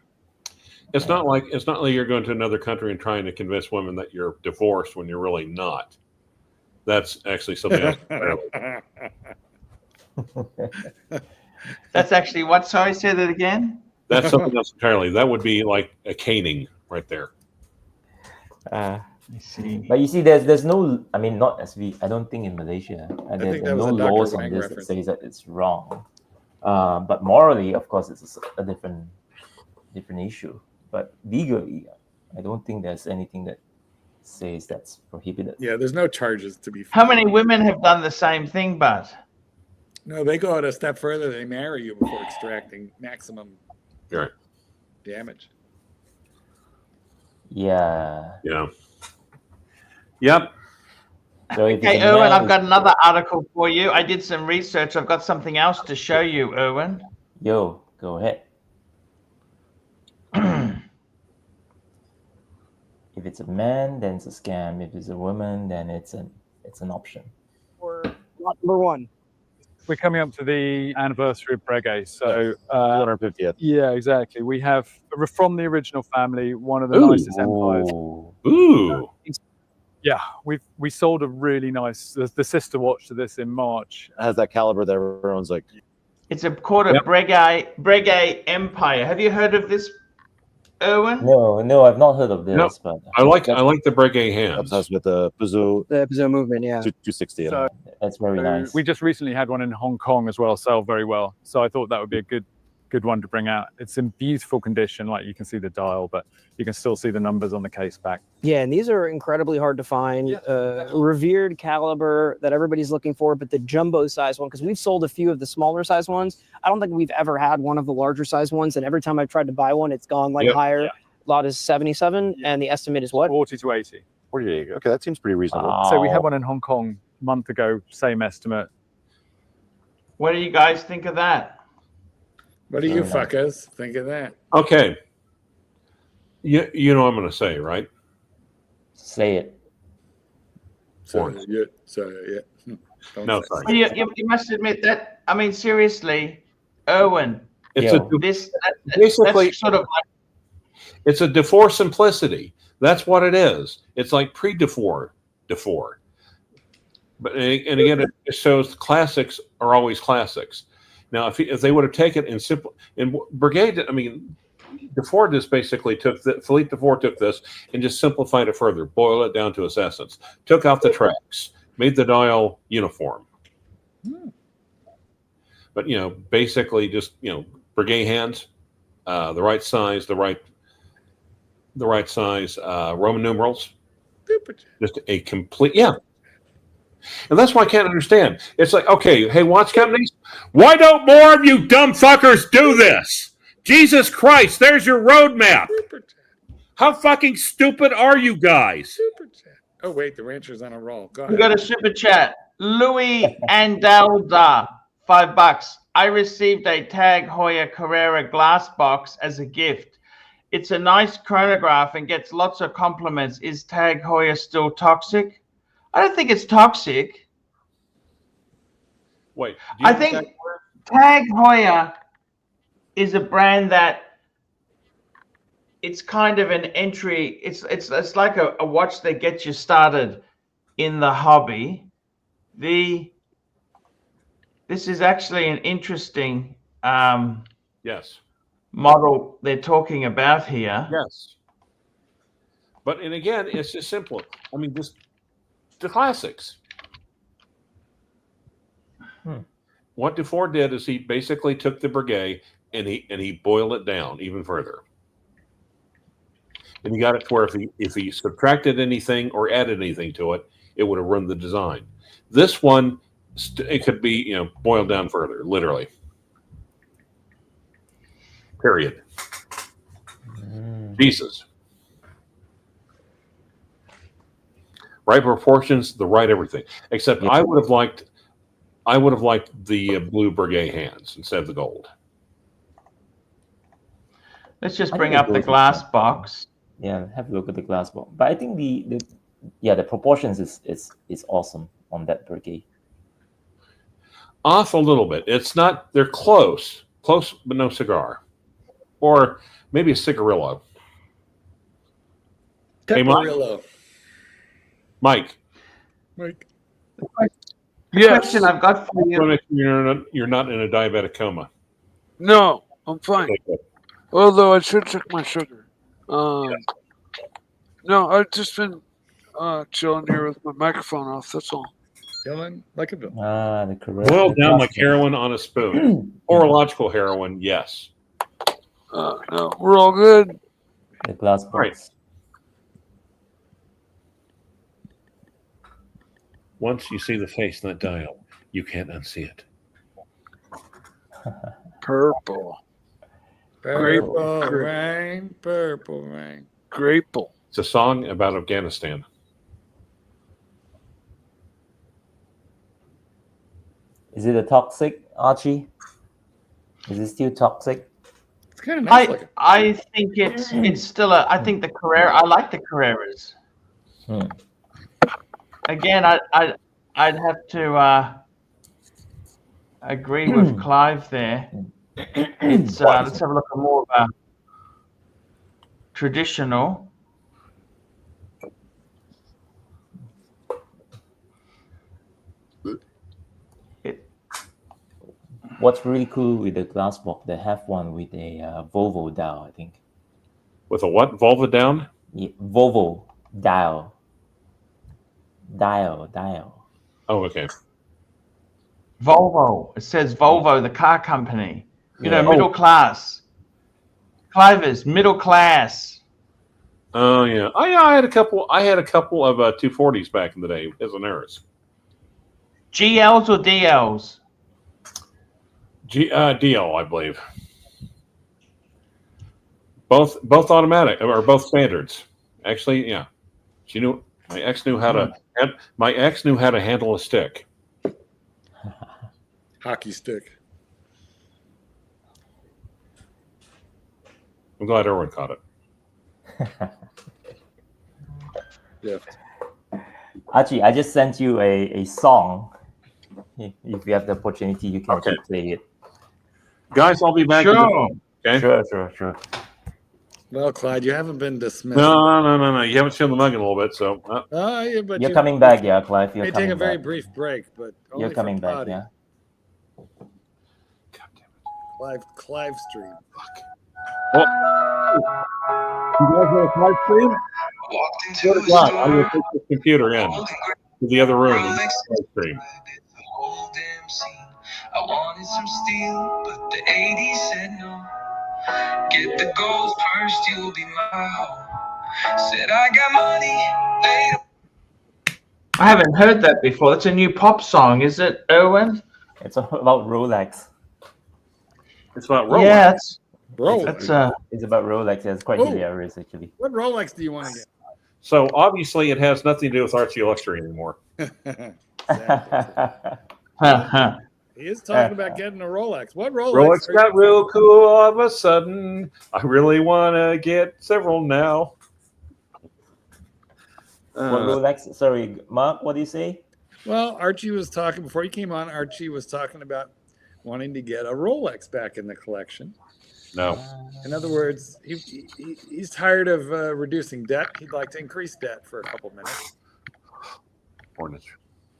It's not like you're going to another country and trying to convince women that you're divorced when you're really not. That's actually something else. That's actually what? Sorry, say that again. That's something else entirely. That would be like a caning right there. I see. But you see, there's no. I mean, not as we. I don't think in Malaysia, think there's that was no a Dr. laws Wang on this reference. that says that it's wrong. But morally, of course, it's a different issue. But legally, I don't think there's anything that says that's prohibited. Yeah, there's no charges to be. How many women have done the same thing, Buzz? No, they go out a step further. They marry you before extracting maximum Right. damage. Yeah. Yeah. Yep. So if Okay, it's a Irwin, man, I've got another article for you. I did some research. I've got something else to show you, Irwin. Yo, go ahead. If it's a man, then it's a scam. If it's a woman, then it's an option. For lot number one, we're coming up to the anniversary of Breguet, so 250th. yeah, exactly. We have from the original family, one of the nicest empires. Ooh. Yeah, we sold a really nice the sister watch to this in March. It has that caliber that everyone's like, It's called a Breguet Empire. Have you heard of this, Irwin? No, I've not heard of this. No. But I like the Breguet hands. obsessed with the Puzo The Brazil movement, yeah. 260. So that's very nice. we just recently had one in Hong Kong as well, sell very well. So I thought that would be a good one to bring out. It's in beautiful condition, like you can see the dial, but you can still see the numbers on the case back. Yeah, and these are incredibly hard to find. Revered caliber that everybody's looking for, but the jumbo size one, because we've sold a few of the smaller size ones. I don't think we've ever had one of the larger size ones, and every time I've tried to buy one, it's gone like higher. Yeah. Lot is 77, and the estimate is what? 40 to 80. 48. Okay, that seems pretty reasonable. So we had one in Hong Kong a month ago, same estimate. What do you guys think of that? What do you fuckers think of that? Okay. You know what I'm going to say, right? Say it. So, yeah. Don't No, say. sorry. Well, you must admit that. I mean, seriously, Irwin, It's Yeah. basically that's sort of like it's a Dufour simplicity. That's what it is. It's like pre-Dufour. But and again, it shows classics are always classics. Now, if they would have taken in simple in Breguet, I mean, Dufour just basically Philippe Dufour took this and just simplified it further, boiled it down to its essence, took out the tracks, made the dial uniform. But basically just Breguet hands, the right size, the right size, Roman numerals, just a complete And that's why I can't understand. It's like, okay, hey, watch companies, why don't more of you dumb fuckers do this? Jesus Christ, there's your roadmap. How fucking stupid are you guys? Super chat. Oh wait, the rancher's on a roll. Go we ahead. got a super chat. Louis Andelda, $5. I received a Tag Heuer Carrera glass box as a gift. It's a nice chronograph and gets lots of compliments. Is Tag Heuer still toxic? I don't think it's toxic. Wait, do you I know think Tag Tag Heuer is a brand that it's kind of an entry. It's like a watch that gets you started in the hobby. This is actually an interesting Yes. model they're talking about here. Yes. But and again, it's just simple. I mean, just the classics. What Dufour did is he basically took the Breguet and he boiled it down even further. And he got it to where if he subtracted anything or added anything to it, it would have ruined the design. This one, it could be boiled down further, literally. Period. Jesus. Right proportions, the right everything. Except I would have liked the blue Breguet hands instead of the gold. Let's just I bring think up the those are glass fine. box. Yeah, have a look at the glass box. But I think the proportions is awesome on that Breguet. Off a little bit. It's not. They're close, but no cigar, or maybe a cigarillo. Hey, Mike. Mike. The Yes. question I've got for you. You're not in a diabetic coma. No, I'm fine. Although I should check my sugar. No, I've just been chilling here with my microphone off. That's all. Chilling like a bill. The correct. Boiled down like heroin on a spoon. Orological heroin, yes. No, we're all good. The glass box. Right. Once you see the face in that dial, you can't unsee it. Purple. Purple rain, purple rain. Grapeful. It's a song about Afghanistan. Is it a toxic, Archie? Is it still toxic? It's kind of nice looking. I think it's still I think the Carrera. I like the Carreras. Again, I'd have to agree with Clive there. It's let's have a look at more of a traditional. What's really cool with the glass box, they have one with a Volvo dial, I think. With a what? Volvo down? Yeah, Volvo dial. Dial. Oh, okay. Volvo. It says Volvo, the car company. You know, Yeah. middle class. Cliver's middle class. Oh yeah. Oh yeah. I had a couple of 240s back in the day as an Eris. GLs or DLs? DL, I believe. Both automatic or both standards. Actually, yeah. She knew my ex knew how to handle a stick. Hockey stick. I'm glad Irwin caught it. Yeah. Archie, I just sent you a song. If you have the opportunity, you can actually play it. Guys, I'll be back. Sure. Okay. Sure. Well, Clyde, you haven't been dismissed. No. You haven't seen the mug in a little bit, so. Yeah, but You're coming back, yeah, Clive. You're may coming take a very back. brief break, but only You're coming for back, potty. yeah. God damn it. Clive stream. Well, you guys want to live stream? What o'clock? I'm going to take the computer in to the other room and live stream. I wanted some steel, but the 80s said no. Get the gold first, you'll be my home. Said I got money later. I haven't heard that before. That's a new pop song, is it, Irwin? It's all about Rolex. It's about Rolex. Yeah, Rolex. that's It's about Rolex. Yeah, it's quite hilarious, actually. What Rolex do you want to get? So obviously, it has nothing to do with Archie Luxury anymore. He is talking about getting a Rolex. What Rolex? Rolex got real cool all of a sudden. I really want to get several now. What Rolex? Sorry, Mark, what do you say? Well, Archie was talking before he came on. Archie was talking about wanting to get a Rolex back in the collection. No. In other words, he's tired of reducing debt. He'd like to increase debt for a couple minutes. Hornets.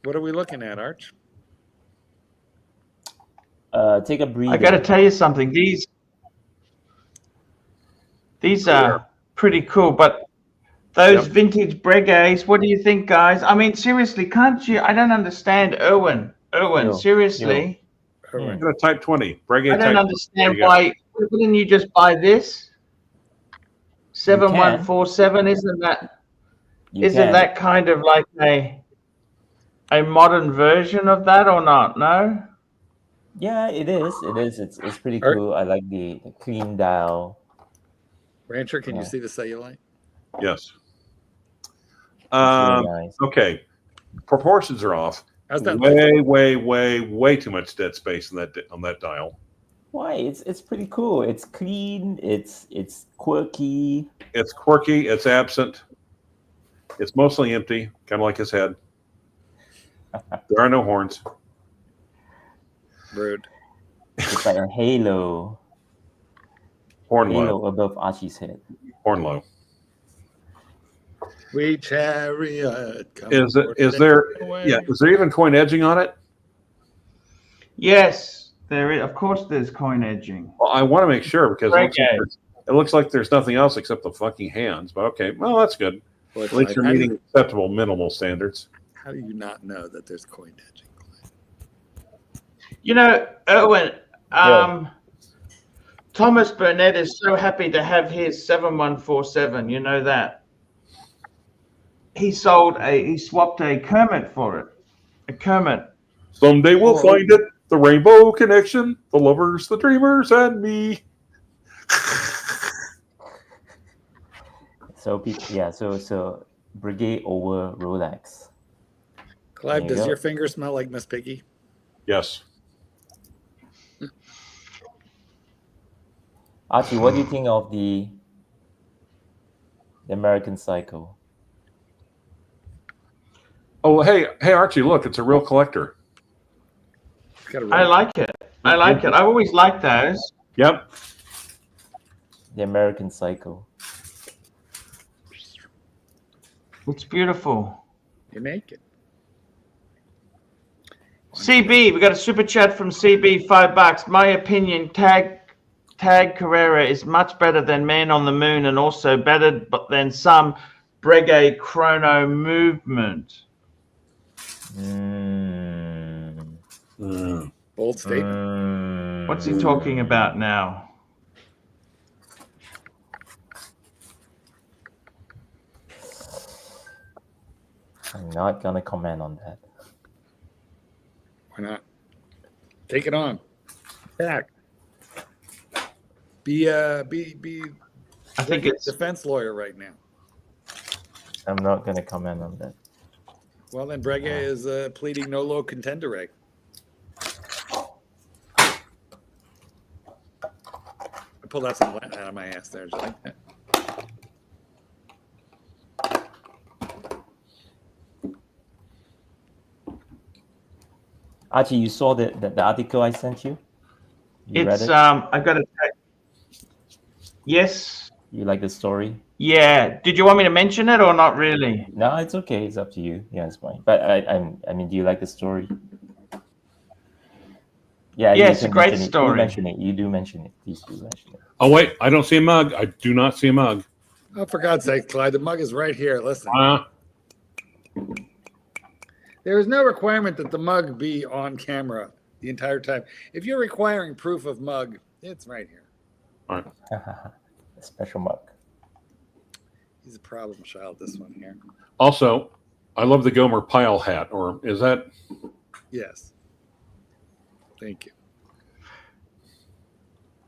What are we looking at, Arch? Take a breather. I got to tell you something. These are pretty cool, but those vintage Breguets, what do you think, guys? I mean, seriously, can't you? I don't understand, Irwin. Seriously. Irwin. Got a Type 20. Breguet I don't Type understand why. Wouldn't you just buy this? 7147, isn't that kind of like a modern version of that or not? No? Yeah, it is. It's pretty cool. I like the clean dial. Rancher, can you see the cellulite? Yes. Really nice. Okay. Proportions are off. How's that? Way too much dead space on that dial. Why? It's pretty cool. It's clean. It's quirky. It's quirky. It's absent. It's mostly empty, kind of like his head. There are no horns. Rude. It's like a halo. Horn Halo low. above Archie's head. Horn low. We chariot. Is there even coin edging on it? Yes, there is. Of course, there's coin edging. Well, I want to make sure because it looks like there's nothing else except the fucking hands. But okay, well that's good. Well, at least you're meeting acceptable minimal standards. How do you not know that there's coin edging? You know, Irwin, Thomas Burnett is so happy to have his 7147. You know that. He swapped a Kermit for it. A Kermit. Someday we'll find it. The Rainbow Connection, the lovers, the dreamers, and me. So Breguet over Rolex. Clive, does your finger smell like Miss Piggy? Yes. Archie, what do you think of the American Seiko? Oh, hey, Archie, look, it's a real collector. I like it. I've always liked those. Yep. The American Seiko. It's beautiful. You make it. CB, we got a super chat from CB, $5. My opinion, Tag Carrera is much better than Man on the Moon and also better than some Breguet chrono movement. Bold statement. What's he talking about now? I'm not gonna comment on that. Why not? Take it on. Back. Be I think it's defense lawyer right now. I'm not gonna comment on that. Well, then Breguet is pleading no low contender rate. I pulled out some out of my ass there. Did you like that? Archie, you saw the article I sent you? Read it? I got it. Yes. You like the story? Yeah. Did you want me to mention it or not really? No, it's okay. It's up to you. Yeah, it's fine. But I mean, do you like the story? Yeah. Yes, a great story. You do mention it. Please do mention it. Oh wait, I don't see a mug. I do not see a mug. Oh, for God's sake, Clyde, the mug is right here. Listen. There is no requirement that the mug be on camera the entire time. If you're requiring proof of mug, it's right here. All right. A special mug. He's a problem child, this one here. Also, I love the Gomer Pyle hat. Or is that? Yes. Thank you.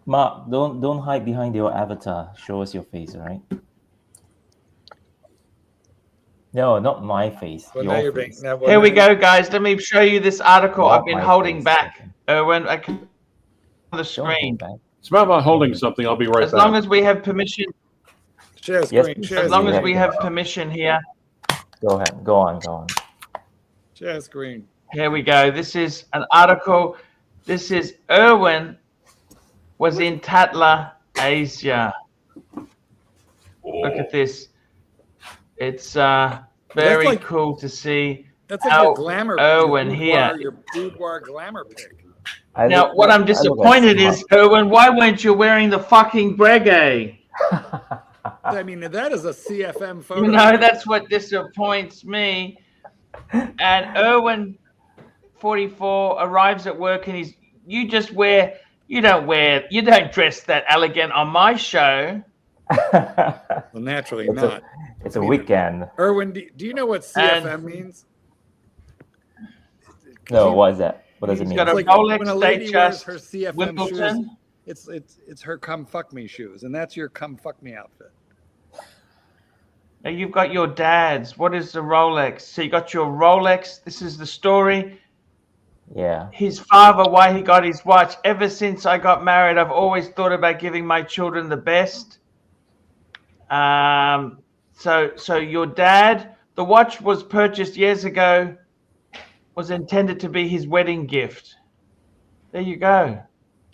Mark, don't hide behind your avatar. Show us your face, all right? No, not my face. Well, your face. Here we go, guys. Let me show you this article I've been holding back. When I can on the screen. It's about holding something. I'll be right back. As long as we have permission. Share screen. As long as we have permission here. Go ahead. Go on. Share screen. Here we go. This is an article. This is Irwin was in Tatler, Asia. Look at this. It's very like- cool to see That's like your how glamour. Irwin your here. boudoir glamour pick. Now, what I'm disappointed is, Irwin, why weren't you wearing the fucking Breguet? I mean, that is a CFM photo. You know, that's what disappoints me. And Irwin, 44, arrives at work and you don't dress that elegant on my show. Well, naturally not. It's a weekend. Irwin, do you know what CFM means? No, what is that? What does it He's mean? got a Like Rolex when a lady State wears Just her CFM Wimbledon. shoes, it's her come fuck me shoes, and that's your come fuck me outfit. Now you've got your dad's. What is the Rolex? So you got your Rolex. This is the story. Yeah. His father, why he got his watch. Ever since I got married, I've always thought about giving my children the best. So your dad, the watch was purchased years ago, was intended to be his wedding gift. There you go.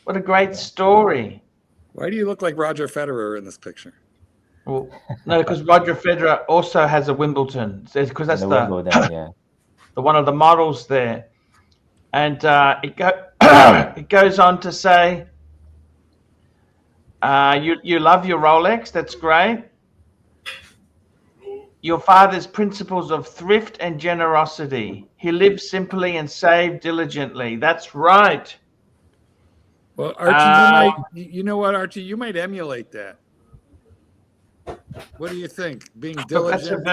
What a great story. Why do you look like Roger Federer in this picture? Well, no, because Roger Federer also has a Wimbledon. Because that's yeah. the one of the models there. And it goes on to say, you love your Rolex. That's great. Your father's principles of thrift and generosity. He lived simply and saved diligently. That's right. Well, Archie, you know what, Archie? You might emulate that. What do you think? Being diligent,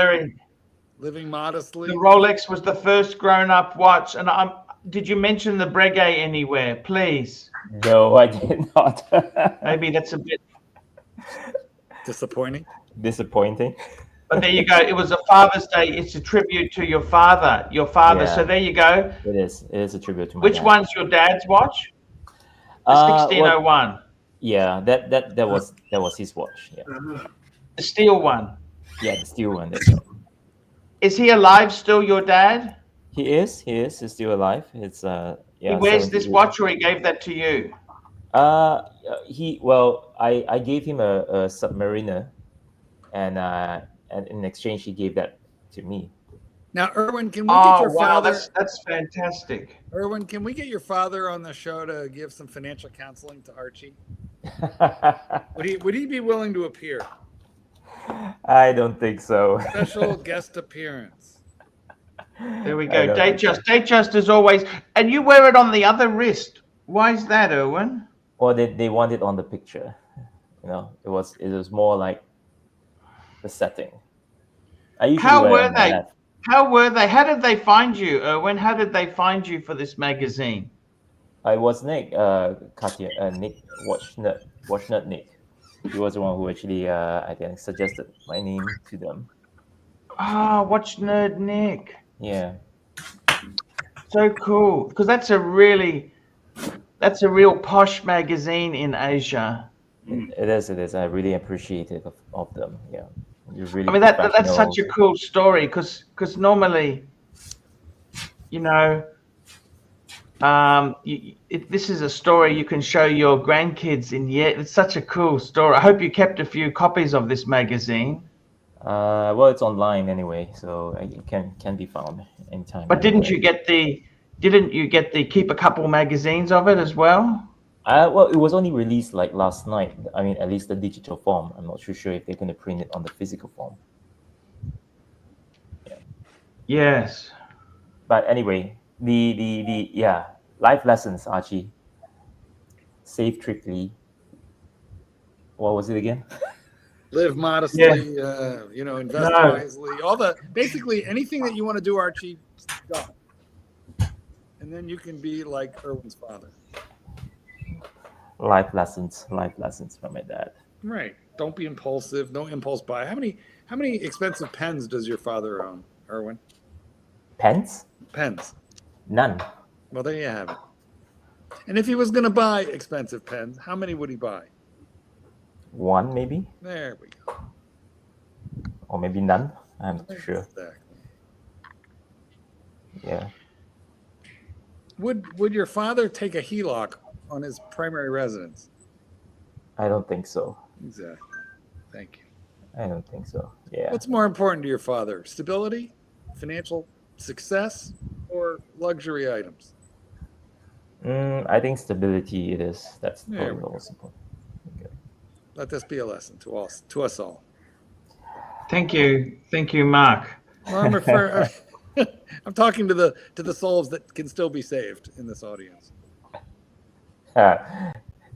living modestly. The Rolex was the first grown-up watch, and did you mention the Breguet anywhere, please? No, I did not. Maybe that's a bit disappointing. But there you go. It was a Father's Day. It's a tribute to your father. Yeah. So there you go. It is a tribute to my Which dad. one's your dad's watch? The 1601. Yeah, that was his watch. Yeah. The steel one. Yeah, the steel one. Is he alive still, your dad? He is. He's still alive. It's yeah. He wears this watch, or he gave that to you? I gave him a Submariner, and in exchange he gave that to me. Now, Irwin, can we get your father? That's fantastic. Irwin, can we get your father on the show to give some financial counseling to Archie? Would he be willing to appear? I don't think so. Special guest appearance. There we go. Datejust as always. And you wear it on the other wrist. Why is that, Irwin? Well, they want it on the picture. You know, it was more like the setting. I usually How wear it were on my they? left. How were they? How did they find you, Irwin? How did they find you for this magazine? I was Nick, Nick, watch nerd Nick. He was the one who actually, I think, suggested my name to them. Ah, Watch Nerd Nick. Yeah. So cool, because that's a real posh magazine in Asia. It is. I really appreciate it of them. Yeah. You're really I mean, that's such a cool story, because normally, you know, this is a story you can show your grandkids in. Yeah, it's such a cool story. I hope you kept a few copies of this magazine. Well, it's online anyway, so it can be found anytime. But didn't you get the keep a couple magazines of it as well? Well, it was only released like last night. I mean, at least the digital form. I'm not too sure if they're going to print it on the physical form. Yeah. Yes. But anyway, the life lessons, Archie. Save strictly. What was it again? Live modestly, invest wisely. Basically anything that you want to do, Archie, go. And then you can be like Irwin's father. Life lessons from my dad. Right. Don't be impulsive. No impulse buy. How many expensive pens does your father own, Irwin? Pens? Pens. None. Well, there you have it. And if he was going to buy expensive pens, how many would he buy? One, maybe. There we go. Or maybe none. I'm not sure. Exactly. Yeah. Would your father take a HELOC on his primary residence? I don't think so. Exactly. Thank you. I don't think so. Yeah. What's more important to your father? Stability, financial success, or luxury items? I think stability it is. That's There probably we the go. most important. Okay. Let this be a lesson to us all. Thank you, Mark. Well, I'm talking to the souls that can still be saved in this audience.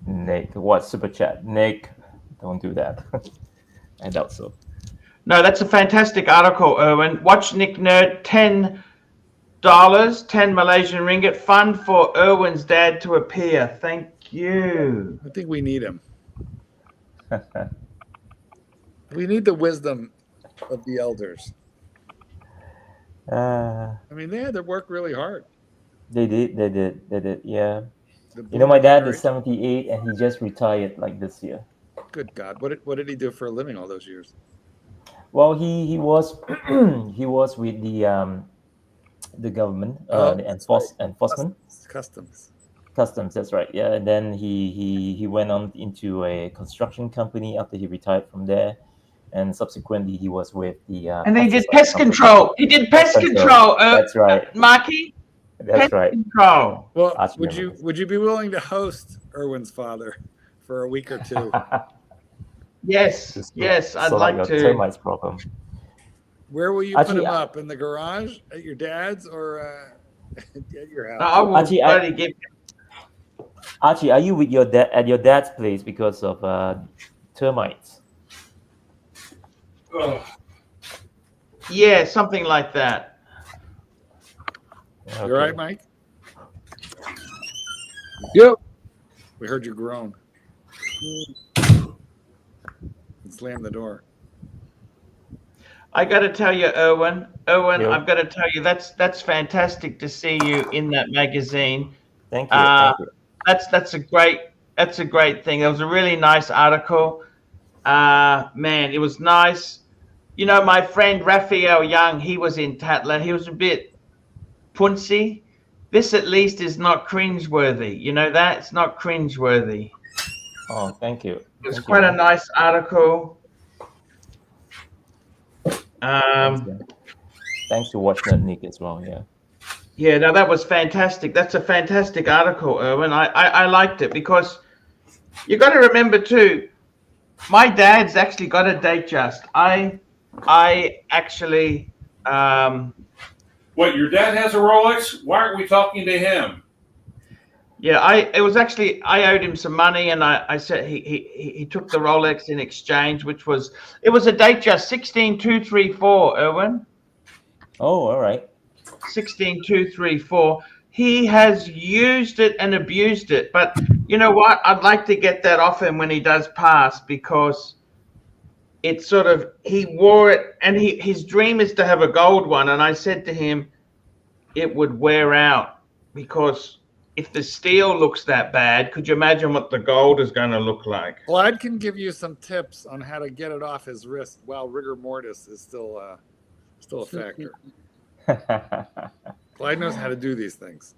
Nick, what super chat? Nick, don't do that. I doubt so. No, that's a fantastic article, Irwin. Watch Nick Nerd, $10, 10 Malaysian ringgit. Fund for Irwin's dad to appear. Thank you. I think we need him. We need the wisdom of the elders. I mean, they had to work really hard. They did, yeah. The You know, my boomer dad generation- is 78 and he just retired like this year. Good God, what did he do for a living all those years? Well, he was he was with the government, Oh, the that's right. enforcement Customs. customs. That's right. Yeah, and then he went on into a construction company after he retired from there, and subsequently he was with the. And he did pesticide pest company. control. He did pest control. That's right. Marky. That's Pest right. control. Well, Archie would remembers. you be willing to host Irwin's father for a week or two? Yes, yes, I'd So like your to. termites problem. Where will you put Archie, him up? In the garage at your dad's or at your house? I will Archie, bloody give. Archie, are you with your dad at your dad's place because of termites? Yeah, something like that. You all right, Mike? Yep. We heard you groan. And slam the door. I got to tell you, Irwin. Irwin, Yeah. I've got to tell you that's fantastic to see you in that magazine. Thank you. Thank you. That's a great thing. It was a really nice article. Man, it was nice. You know, my friend Raphael Young, he was in Tatler. He was a bit punsy. This at least is not cringeworthy. You know that? It's not cringeworthy. Oh, thank you. It was Thank quite you. a nice article. Thanks to WatchNet Nick as well. Yeah. Yeah, no, that was fantastic. That's a fantastic article, Irwin. I liked it because you got to remember too, my dad's actually got a date just. I actually What, your dad has a Rolex? Why aren't we talking to him? yeah, I owed him some money and I said he took the Rolex in exchange, which was it was a date just 16234, Irwin. Oh, all right. 16234. He has used it and abused it, but you know what? I'd like to get that off him when he does pass because it's sort of he wore it and his dream is to have a gold one, and I said to him it would wear out because if the steel looks that bad, could you imagine what the gold is going to look like? Clyde can give you some tips on how to get it off his wrist while rigor mortis is still a factor. Clyde knows how to do these things.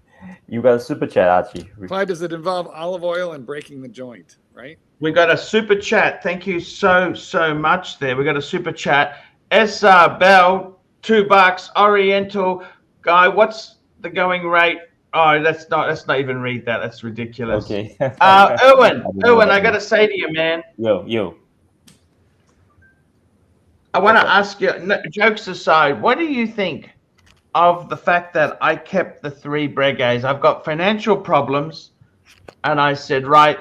You got a super chat, Archie. Clyde, does it involve olive oil and breaking the joint, right? We got a super chat. Thank you so much there. We got a super chat. SR Bell, $2. Oriental guy, what's the going rate? Oh, let's not even read that. That's ridiculous. Okay. Irwin, know I that. gotta say to you, man. Yo. I want to ask you. No, jokes aside, what do you think of the fact that I kept the 3 Breguets? I've got financial problems, and I said, right,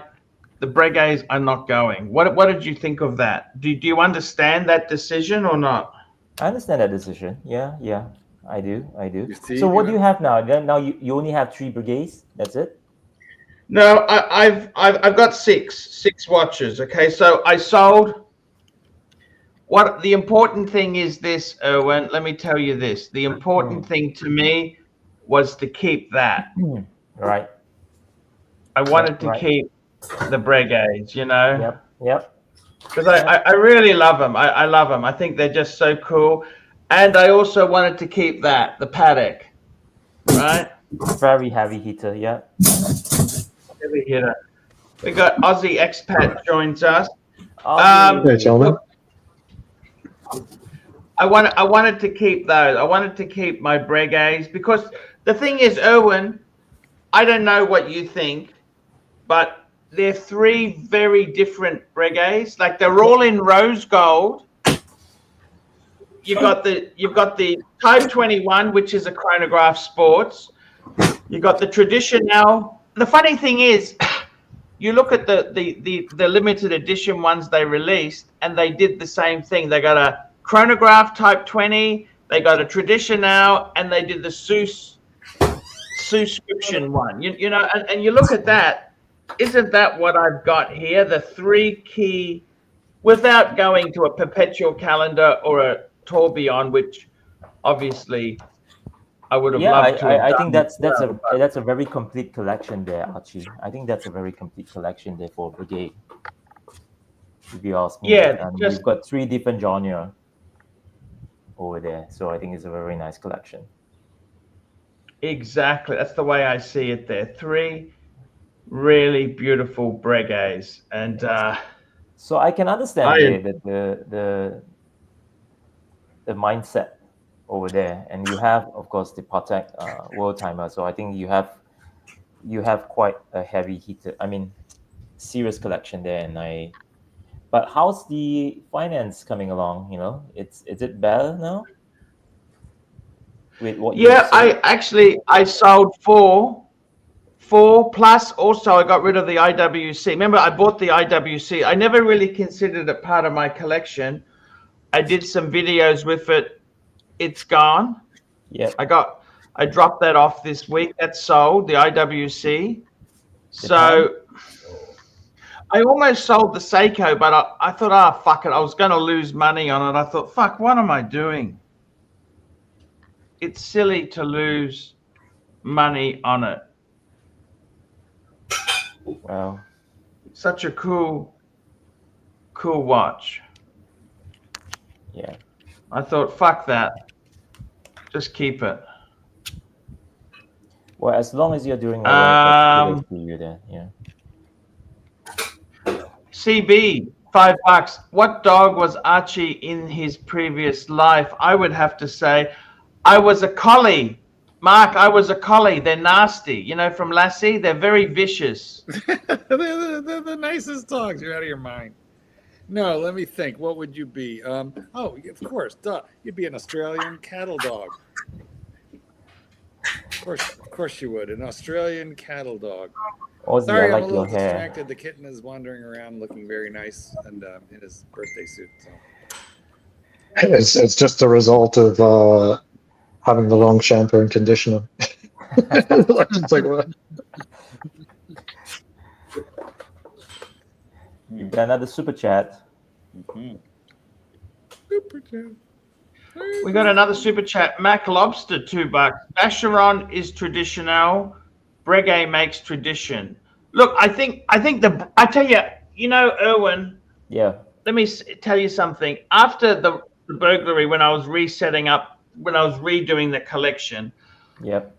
the Breguets are not going. What did you think of that? Do you understand that decision or not? I understand that decision. Yeah, I do. You see, So what do you have now? Then now you only have 3 Breguets. That's it. No, I've got six watches. Okay, so I sold. What the important thing is this, Irwin. Let me tell you this. The important thing to me was to keep that. Right. I wanted to Right. keep the Breguets, you know, Yep. because I really love them. I love them. I think they're just so cool. And I also wanted to keep the Patek. right? Very heavy hitter. Yeah. Heavy hitter. We got Aussie expat joins us. Aussie. Hey, gentlemen. Look, I wanted to keep those. I wanted to keep my Breguets because the thing is, Irwin, I don't know what you think, but they're three very different Breguets. Like they're all in rose gold. You've got the Type 21, which is a chronograph sports. You got the Traditional. The funny thing is, you look at the limited edition ones they released, and they did the same thing. They got a chronograph Type 20, they got a Traditional, and they did the subscription one. You know, and you look at that. Isn't that what I've got here? The three key, without going to a perpetual calendar or a tourbillon, which obviously I would have loved to have I done think that's as well, but- a very complete collection there, Archie. I think that's a very complete collection there for Breguet. If you ask me, Yeah, and just- you've got three different genres over there, so I think it's a very nice collection. Exactly. That's the way I see it there. Three really beautiful Breguets. And So I can understand I- the mindset over there, and you have, of course, the Patek World Timer. So I think you have quite a heavy hitter. I mean, serious collection there, But how's the finance coming along? You know, is it better now? With what? yeah, I sold four plus also I got rid of the IWC. Remember, I bought the IWC. I never really considered it part of my collection. I did some videos with it. It's gone. Yeah. I dropped that off this week. That's sold, the IWC. So I almost sold the Seiko, but I thought, fuck it. I was going to lose money on it. I thought, fuck, what am I doing? It's silly to lose money on it. Wow. Such a cool watch. Yeah. I thought, fuck that. Just keep it. Well, as long as you're doing well, that's you then. Yeah. CB, $5. What dog was Archie in his previous life? I would have to say I was a collie. Mark, I was a collie. They're nasty. You know, from Lassie, they're very vicious. they're the nicest dogs. You're out of your mind. No, let me think. What would you be? Oh, of course, duh. You'd be an Australian cattle dog. Of course you would. An Australian cattle dog. Ozzy, Sorry, I I'm like a little your hair. distracted. The kitten is wandering around looking very nice and in his birthday suit. So. It's just a result of having the long shampoo and conditioner. It's like, what? You've got another super chat. Super chat. We got another super chat. Mac Lobster, $2. Vacheron is traditional. Breguet makes tradition. Look, I tell you, you know, Irwin. Yeah. Let me tell you something. After the burglary, when I was redoing the collection, Yep.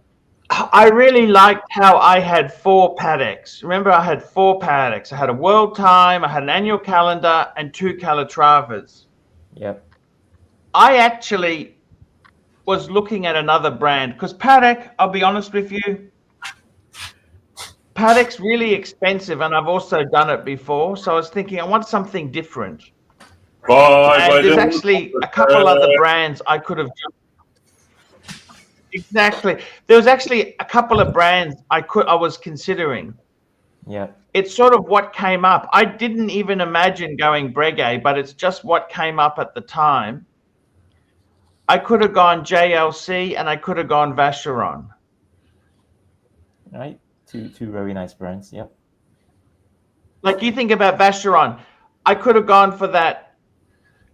I really liked how I had 4 Pateks. Remember, I had 4 Pateks. I had a World Time, I had an annual calendar, and 2 Calatravas. Yep. I actually was looking at another brand because Patek, I'll be honest with you, Patek's really expensive, and I've also done it before. So I was thinking, I want something different. And there's actually a couple other brands I could have. Exactly. There was actually a couple of brands I was considering. Yeah. It's sort of what came up. I didn't even imagine going Breguet, but it's just what came up at the time. I could have gone JLC and I could have gone Vacheron. Right. Two very nice brands. Yep. Like you think about Vacheron, I could have gone for that.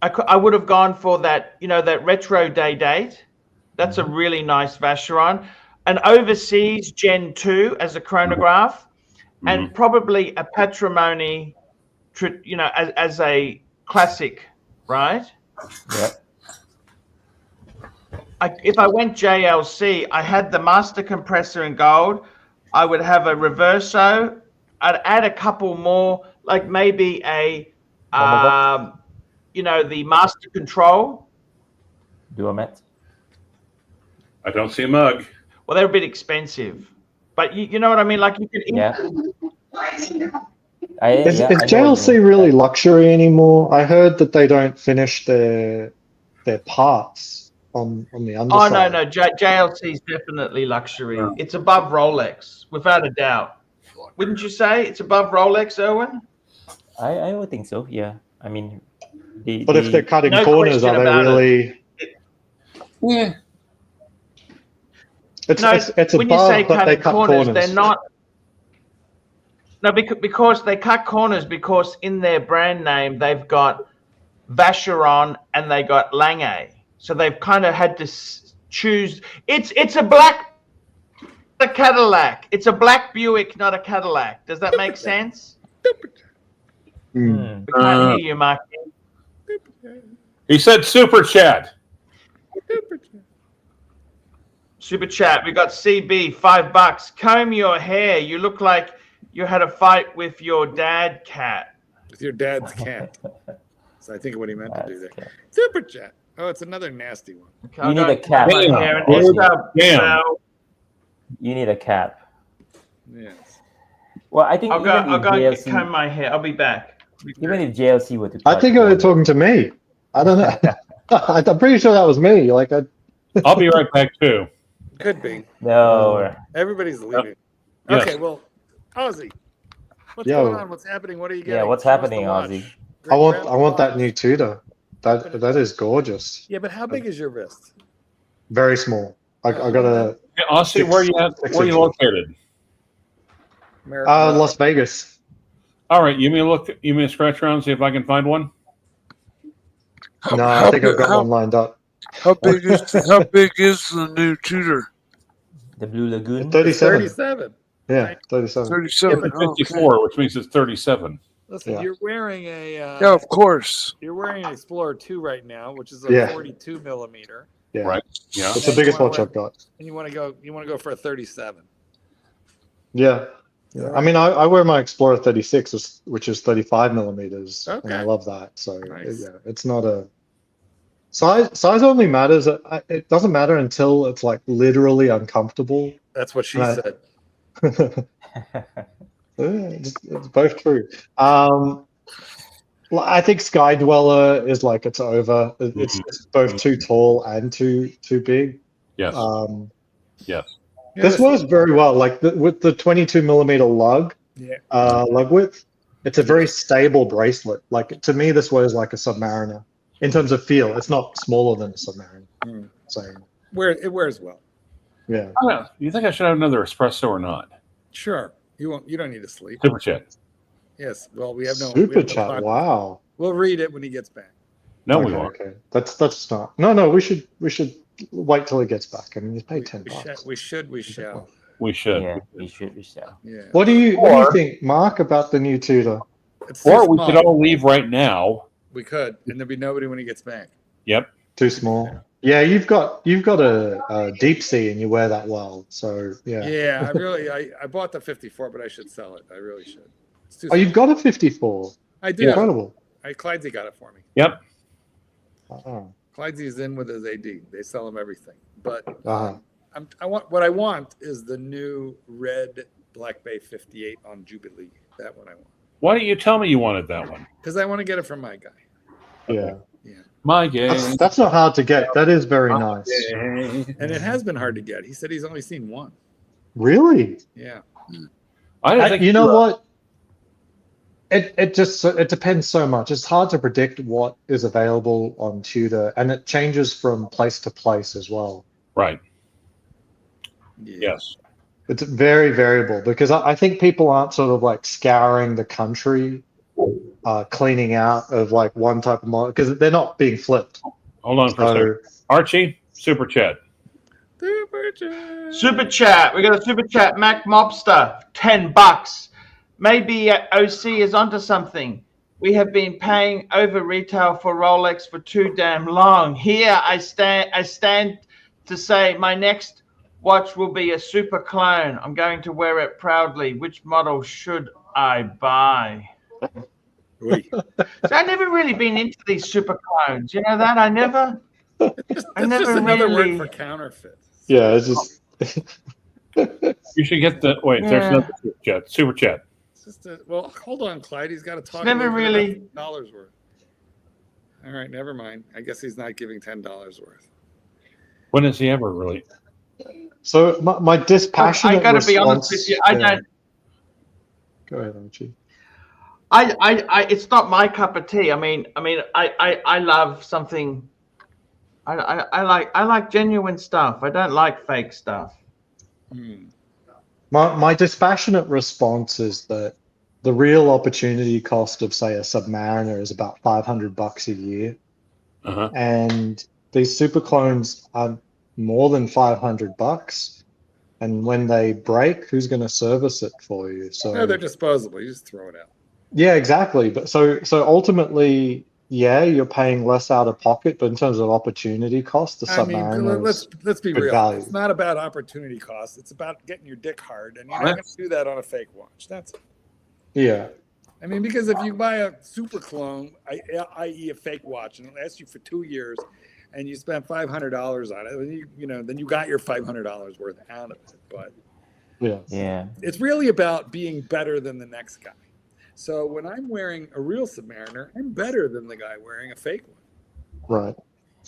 I would have gone for that, you know, that retro day date. That's a really nice Vacheron. An overseas Gen 2 as a chronograph, and probably a Patrimony, you know, as a classic, right? Yep. if I went JLC, I had the master compressor in gold. I would have a reverso. I'd add a couple more, like maybe a, the master control. Duomet. I don't see a mug. Well, they're a bit expensive, but you know what I mean. Like you can. Yeah. Is I know what you JLC mean. really luxury anymore? I heard that they don't finish their parts on the Oh underside. no, JLC is definitely luxury. It's above Rolex, without a doubt. Wouldn't you say it's above Rolex, Irwin? I would think so. Yeah. I mean, But if they're cutting No corners, question are they about it. really? Yeah. It's No, it's when you above, say but they cutting cut corners, corners. they're not. No, because they cut corners because in their brand name they've got Vacheron and they got Lange, so they've kind of had to choose. It's a black Cadillac. It's a black Buick, not a Cadillac. Does that make sense? Mm. We can't hear you, Mark. He said super chat. Super chat. We got CB, $5. Comb your hair. You look like you had a fight with your dad cat. With your dad's cat. So I think what he meant to do there. Cat. Super chat. Oh, it's another nasty one. You need a cap. My hair and Damn. Esther, Damn. well, You need a cap. Yes. Well, I think I'll go and JLC, comb my hair. I'll be back. even if JLC were to I cut think they were corners- talking to me. I don't know. I'm pretty sure that was me. Like I'll be right back too. Could be. No. Everybody's leaving. Yes. Okay, well, Ozzy, what's Yo. going on? What's happening? What are you getting? Yeah, what's Show us happening, the watch. Ozzy? I want Grab that the new watch. Tudor. That is gorgeous. Yeah, but how big is your wrist? Very small. I got a Hey, Austin, where you at? Where are you located? Las Vegas. All right, you may look. You may scratch around and see if I can find one. No, I think I've got one lined up. How big is the new Tudor? The Blue Lagoon. 37. 37. Yeah, 37. 37. It's Oh, okay. 54, which means it's 37. Listen, Yeah. you're wearing a Yeah, of course. you're wearing an Explorer 2 right now, which is a Yeah. 42 millimeter, Yeah. Right. Yeah. It's the biggest watch I've got. and you want to go for a 37. Yeah. Yeah. I mean, I wear my Explorer 36, which is 35 millimeters, and I Okay. love that. So Nice. yeah, it's not a size only matters. It doesn't matter until it's like literally uncomfortable. That's what she Right. said. It's both true. I think Sky Dweller is like it's over. It's both too tall and too big. Yes. Yes. This works very well. Like with the 22 millimeter lug, Yeah. it's a very stable bracelet. Like to me, this wears like a Submariner in terms of feel. It's not smaller than a Submariner. Mm. So It wears well. yeah. I don't know. You think I should have another espresso or not? Sure. You don't need to sleep. Super chat. Yes. Well, we have no Super we have no chat. podcast. Wow. We'll read it when he gets back. No, okay, we won't. Okay. That's not. No. We should wait till he gets back. I mean, he's paid $10. We shall. We should. Yeah, we shall. Yeah. What do you think, Mark, about the new Tudor? It's too Or we small. could all leave right now. We could, and there'd be nobody when he gets back. Yep. Too small. Yeah, you've got a deep sea and you wear that well. So yeah. Yeah, I bought the 54, but I should sell it. I really should. It's too Oh, you've small. got a 54. I do. Incredible. Clydesy got it for me. Yep. Oh. Clydesy's in with his AD. They sell him everything. But Uh-huh. what I want is the new red Black Bay 58 on Jubilee. That one I want. Why didn't you tell me you wanted that one? Because I want to get it from my guy. Yeah. My game. That's not hard to get. That is very nice. And it has been hard to get. He said he's only seen one. Really? Yeah. I didn't think You know what? It depends so much. It's hard to predict what is available on Tudor, and it changes from place to place as well. Right. Yeah. Yes. It's very variable because I think people aren't sort of like scouring the country, cleaning out of like one type of model because they're not being flipped. Hold on for a second. Archie, super chat. Super chat. Super chat. We got a super chat. Mac Mobster, $10. Maybe OC is onto something. We have been paying over retail for Rolex for too damn long. Here I stand to say my next watch will be a super clone. I'm going to wear it proudly. Which model should I buy? Wait. So I've never really been into these super clones. You know that? I never That's just another word for counterfeit. Yeah, it's just. You should get the wait. There's no super chat. Super chat. It's just well, hold on, Clyde. He's got to talk. Never really $10 worth. All right, never mind. I guess he's not giving $10 worth. When has he ever really? So my dispassionate. I got to be honest with you. I don't. Go ahead, Archie. It's not my cup of tea. I mean, I love something. I like genuine stuff. I don't like fake stuff. My dispassionate response is that the real opportunity cost of, say, a Submariner is about $500 a year, and these super clones are more than $500. And when they break, who's going to service it for you? So no, they're disposable. You just throw it out. Yeah, exactly. But so ultimately, yeah, you're paying less out of pocket, but in terms of opportunity cost, the Submariner let's be good real. value. It's not about opportunity cost. It's about getting your dick hard, and you're not going to do that on a fake watch. That's it. Yeah. I mean, because if you buy a super clone, i.e. a fake watch, and it lasts you for 2 years, and you spend $500 on it, then you got your $500 worth out of it. But yeah, it's really about being better than the next guy. So when I'm wearing a real Submariner, I'm better than the guy wearing a fake one. Right.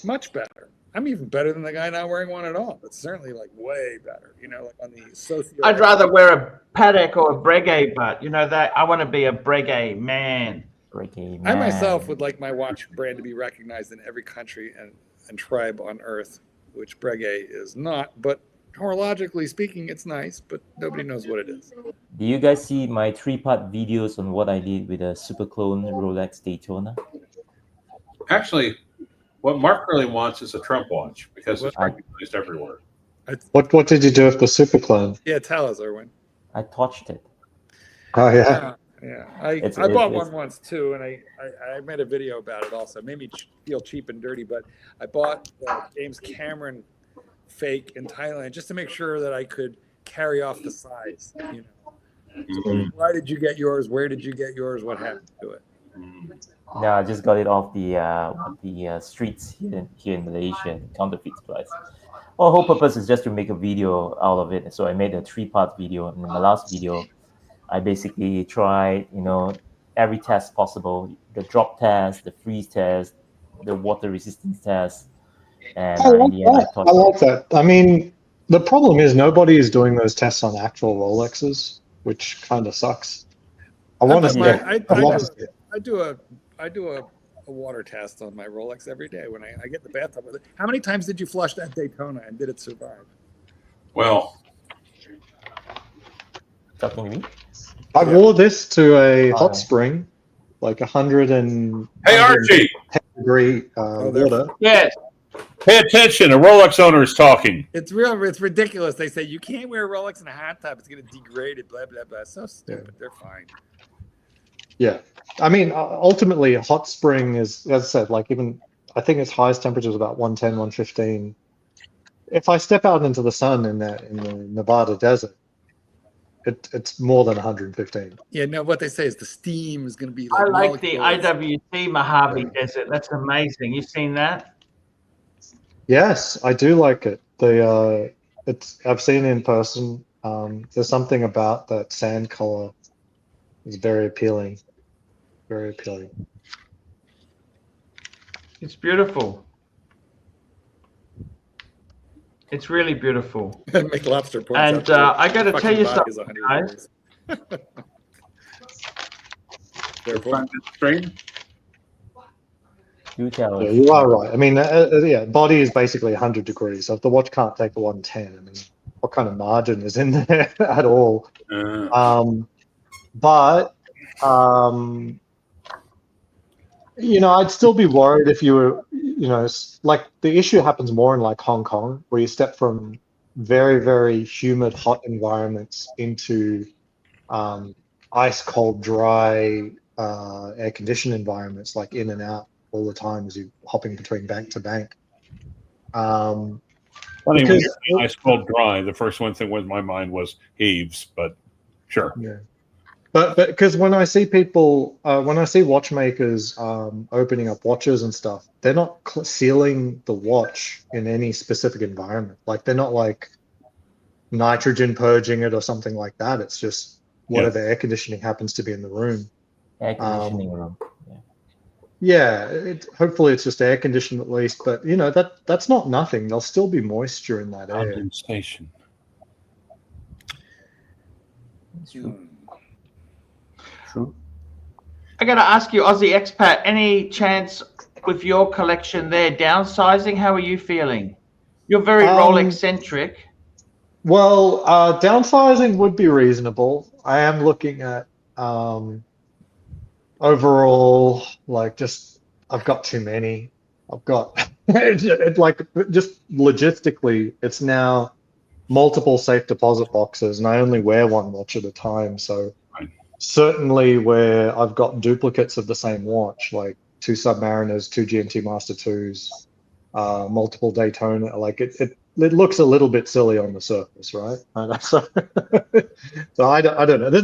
Much better. I'm even better than the guy not wearing one at all. It's certainly like way better. Like on the socio. I'd rather wear a Patek or a Breguet, but that I want to be a Breguet man. Breguet man. I myself would like my watch brand to be recognized in every country and tribe on Earth, which Breguet is not. But horologically speaking, it's nice, but nobody knows what it is. Do you guys see my 3-part videos on what I did with a super clone Rolex Daytona? Actually, what Mark really wants is a Trump watch because it's recognized everywhere. What did you do with the super clone? Yeah, tell us, Irwin. I torched it. Oh yeah. Yeah, I bought one once too, and I made a video about it also. It made me feel cheap and dirty, but I bought the James Cameron fake in Thailand just to make sure that I could carry off the size. So why did you get yours? Where did you get yours? What happened to it? No, I just got it off the streets here in Malaysia, counterfeit price. Well, whole purpose is just to make a video out of it. So I made a 3-part video, and in the last video, I basically tried, every test possible: the drop test, the freeze test, the water resistance test, and I like that. I mean, the problem is nobody is doing those tests on actual Rolexes, which kind of sucks. I do a water test on my Rolex every day when I get in the bathtub with it. How many times did you flush that Daytona, and did it survive? Well, talking to me. I wore this to a hot spring, like 100 and hey Archie, 10 degree water. Yes. Pay attention. A Rolex owner is talking. It's real. It's ridiculous. They say you can't wear a Rolex in a hot tub. It's going to degrade it. Blah blah blah. So stupid. They're fine. Yeah, I mean, ultimately, a hot spring is, as I said, like even I think its highest temperature is about 110, 115. If I step out into the sun in the Nevada desert, it's more than 115. Yeah, no. What they say is the steam is going to be. I like the IWC Mojave Desert. That's amazing. You've seen that? Yes, I do like it. I've seen it in person. There's something about that sand color. It's very appealing. Very appealing. It's beautiful. It's really beautiful. Make lobster points. And I got to tell you something, guys. You tell Yeah, you are right. I mean, body is basically 100 degrees. So if the watch can't take the 110, I mean, what kind of margin is in there at all? But I'd still be worried if you were, like the issue happens more in like Hong Kong, where you step from very, very humid, hot environments into ice cold, dry, air conditioned environments, like in and out all the time as you're hopping between bank to bank. Funny, when Because- you're saying ice cold dry, the first one thing went in my mind was Heaves, but sure. Yeah. But because when I see people, when I see watchmakers opening up watches and stuff, they're not sealing the watch in any specific environment. Like they're not like nitrogen purging it or something like that. It's just whatever air conditioning happens to be in the room. Air conditioning room. Yeah, hopefully it's just air conditioned at least, but you know that's not nothing. There'll still be moisture in that air. Condensation. True. I got to ask you, Aussie expat, any chance with your collection there downsizing? How are you feeling? You're very Rolex centric. Well, downsizing would be reasonable. I am looking at overall, like just I've got too many. I've got like just logistically, it's now multiple safe deposit boxes, and I only wear one watch at a time. So certainly where I've got duplicates of the same watch, like 2 Submariners, 2 GMT Master 2s, multiple Daytona, like it looks a little bit silly on the surface, right? So I don't know. There's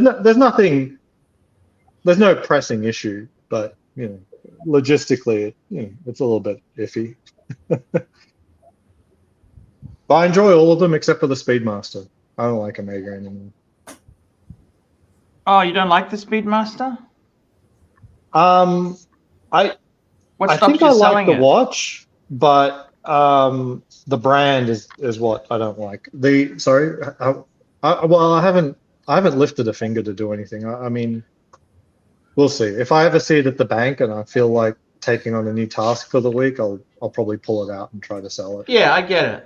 no pressing issue, but you know, logistically, it's a little bit iffy. But I enjoy all of them except for the Speedmaster. I don't like Omega anymore. Oh, you don't like the Speedmaster? I think I like the watch, but the brand is what I don't like. Well, I haven't lifted a finger to do anything. I mean, we'll see. If I ever see it at the bank and I feel like taking on a new task for the week, I'll probably pull it out and try to sell it. Yeah, I get it.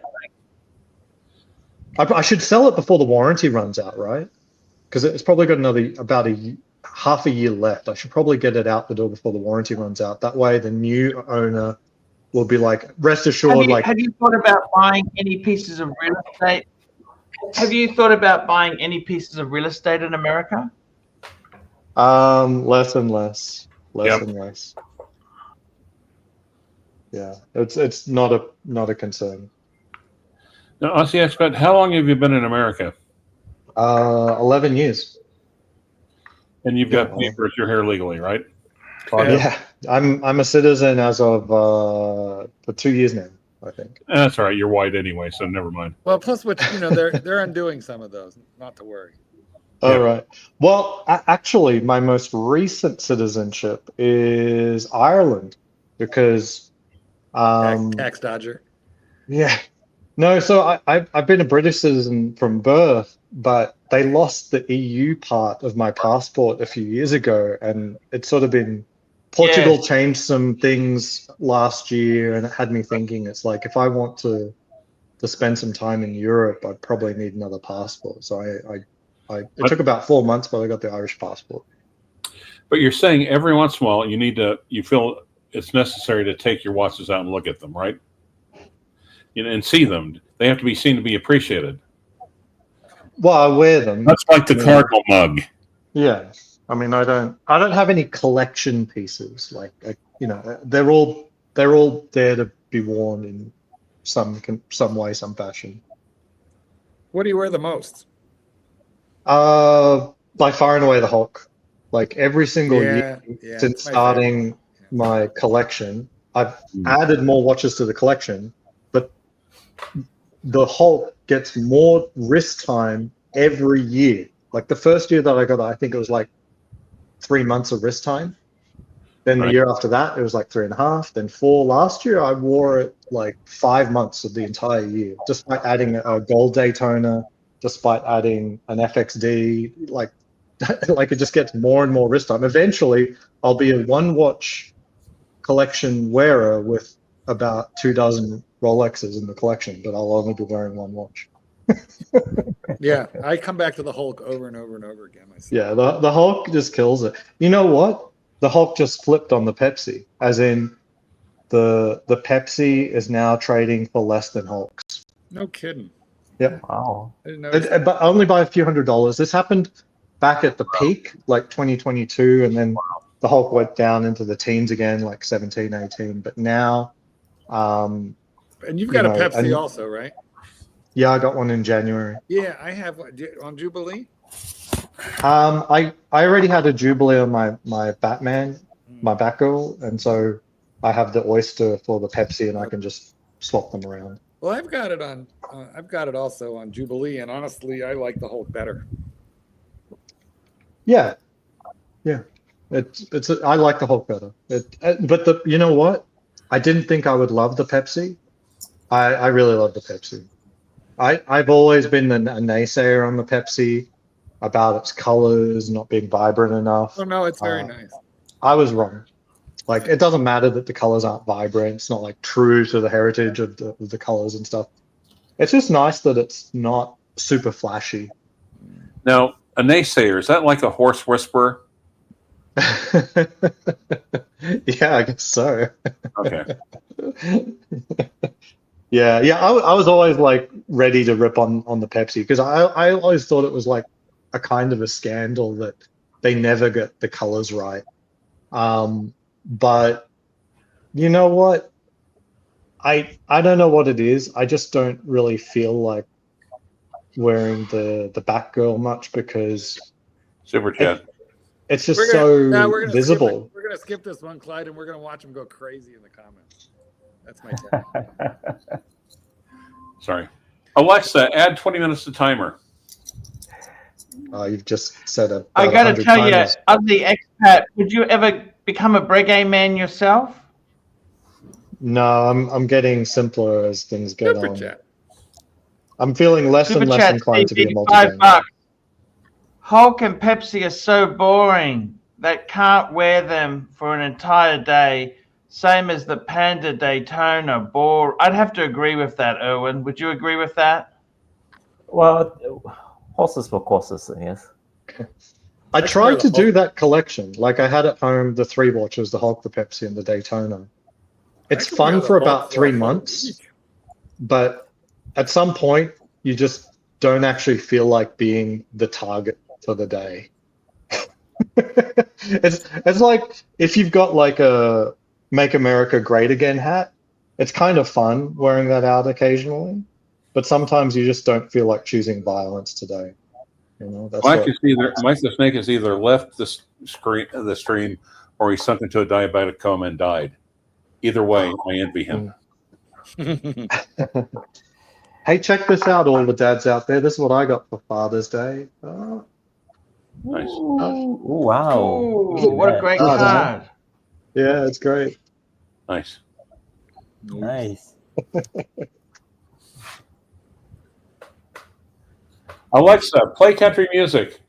I should sell it before the warranty runs out, right? Because it's probably got about half a year left. I should probably get it out the door before the warranty runs out. That way the new owner will be like, rest assured. Have you thought about buying any pieces of real estate? Have you thought about buying any pieces of real estate in America? Less and less. And less. Yeah, it's not a concern. Now, Aussie expat, how long have you been in America? 11 years. And you've got papers, you're here legally, right? Yeah, I'm a citizen as of for 2 years now, I think. That's all right. You're white anyway, so never mind. Well, plus what they're undoing some of those. Not to worry. All right. Well, actually, my most recent citizenship is Ireland because tax dodger. Yeah. No, so I've been a British citizen from birth, but they lost the EU part of my passport a few years ago, and it's sort of been Portugal changed some things last year, and it had me thinking. It's like if I want to spend some time in Europe, I'd probably need another passport. So it took about 4 months, but I got the Irish passport. But you're saying every once in a while you feel it's necessary to take your watches out and look at them, right? And see them. They have to be seen to be appreciated. Well, I wear them. That's like the Cardinal mug. Yeah. I mean, I don't have any collection pieces. Like, they're all there to be worn in some way, some fashion. What do you wear the most? By far and away the Hulk. Like every single year since starting my collection, I've added more watches to the collection, but the Hulk gets more wrist time every year. Like the first year that I got it, I think it was like 3 months of wrist time. Then the year after that, it was like 3.5, then 4. Last year, I wore it like 5 months of the entire year, despite adding a gold Daytona, despite adding an FXD. Like it just gets more and more wrist time. Eventually, I'll be a one watch collection wearer with about 24 Rolexes in the collection, but I'll only be wearing one watch. Yeah, I come back to the Hulk over and over and over again myself. Yeah, the Hulk just kills it. You know what? The Hulk just flipped on the Pepsi, as in the Pepsi is now trading for less than Hulks. No kidding. Yeah. Wow. I didn't know. But only by a few $100s. This happened back at the peak, like 2022, and then the Hulk went down into the teens again, like 17, 18. But now, and you've got a Pepsi also, right? Yeah, I got one in January. Yeah, I have one on Jubilee. I already had a Jubilee on my Batman, my Batgirl, and so I have the Oyster for the Pepsi, and I can just swap them around. Well, I've got it on. I've got it also on Jubilee, and honestly, I like the Hulk better. Yeah, yeah. I like the Hulk better. But you know what? I didn't think I would love the Pepsi. I really love the Pepsi. I've always been a naysayer on the Pepsi about its colors not being vibrant enough. Oh no, it's very nice. I was wrong. Like, it doesn't matter that the colors aren't vibrant. It's not like true to the heritage of the colors and stuff. It's just nice that it's not super flashy. Now, a naysayer, is that like a horse whisperer? Yeah, I guess so. Okay. Yeah. I was always like ready to rip on the Pepsi because I always thought it was like a kind of a scandal that they never get the colors right. But you know what? I don't know what it is. I just don't really feel like wearing the Batgirl much because Super chat. it's just We're gonna visible. We're gonna skip this one, Clyde, and we're gonna watch him go crazy in the comments. That's my tip. Sorry. Alexa, add 20 minutes to timer. You've just said it. I got to tell you, Ugly Expat, would you ever become a Breguet man yourself? No, I'm getting simpler as things get Super on. chat. I'm feeling less and less Chat, inclined to be a $5. multi-gamer. Hulk and Pepsi are so boring that can't wear them for an entire day. Same as the Panda Daytona. I'd have to agree with that, Irwin. Would you agree with that? Well, horses for courses, I guess. I tried to do that collection. Like, I had at home the 3 watches, the Hulk, the Pepsi, and the Daytona. It's fun for about 3 months, but at some point, you just don't actually feel like being the target for the day. It's like if you've got like a Make America Great Again hat, it's kind of fun wearing that out occasionally, but sometimes you just don't feel like choosing violence today. You know, that's Mike the Snake has either left the stream or he sunk into a diabetic coma and died. Either way, I envy him. Hey, check this out, all the dads out there. This is what I got for Father's Day. Nice. Ooh, wow. Ooh, what a great card. Yeah, it's great. Nice. Nice. Alexa, play country music.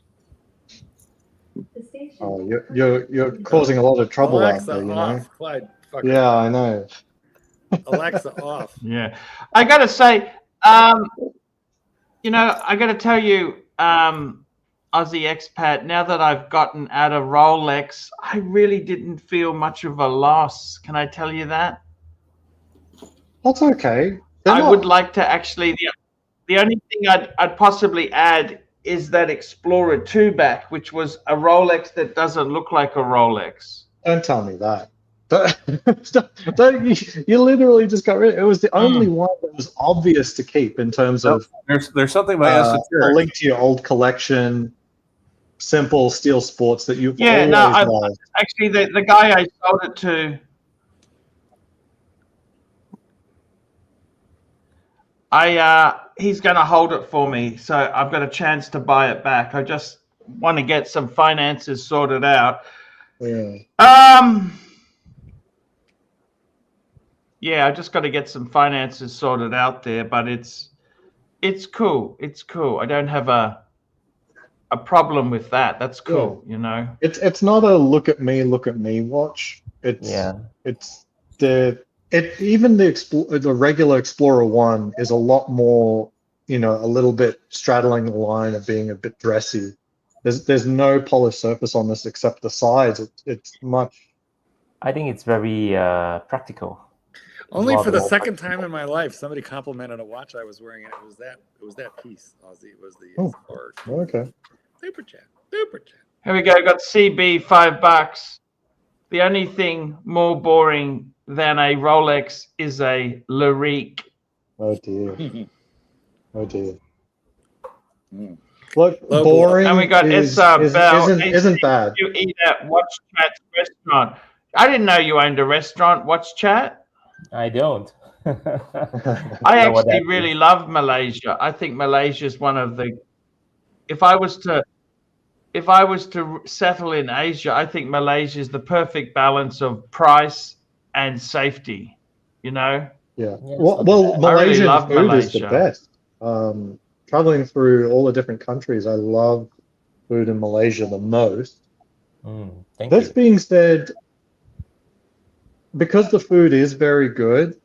Oh, you're causing a lot of trouble out Alexa there, you know. off, Clyde. Yeah, I know. Alexa off. Yeah. I got to say, you know, I got to tell you, Aussie expat, now that I've gotten out of Rolex, I really didn't feel much of a loss. Can I tell you that? That's okay. I would like to actually, the only thing I'd possibly add is that Explorer 2 back, which was a Rolex that doesn't look like a Rolex. Don't tell me that. You literally just got rid of it. It was the only one that was obvious to keep in terms of there's something by a link to your old collection, simple steel sports that you've always loved. Actually the guy I sold it to, he's going to hold it for me, so I've got a chance to buy it back. I just want to get some finances sorted out. Yeah, I just got to get some finances sorted out there, but it's cool. It's cool. I don't have a problem with that. That's cool, you know. It's not a look at me watch. Even the regular Explorer 1 is a lot more, you know, a little bit straddling the line of being a bit dressy. There's no polished surface on this except the sides. It's much. I think it's very practical. Only for the second time in my life, somebody complimented a watch I was wearing, and it was that piece, Aussie. It was the Explorer. Okay. Super chat. Here we go. Got CB $5. The only thing more boring than a Rolex is a Lyrique. Oh dear. Oh dear. Mm. Look, Low boring And we got is, Bell. isn't bad. You eat at Watch Chat's restaurant. I didn't know you owned a restaurant, Watch Chat. I don't. I Know what actually that really is. love Malaysia. I think Malaysia is one of the. If I was to settle in Asia, I think Malaysia is the perfect balance of price and safety. You know. Yeah. Yeah, it's Well, not too bad. I really Malaysian love food is the Malaysia. best. Traveling through all the different countries, I love food in Malaysia the most. Thank This you. being said, because the food is very good,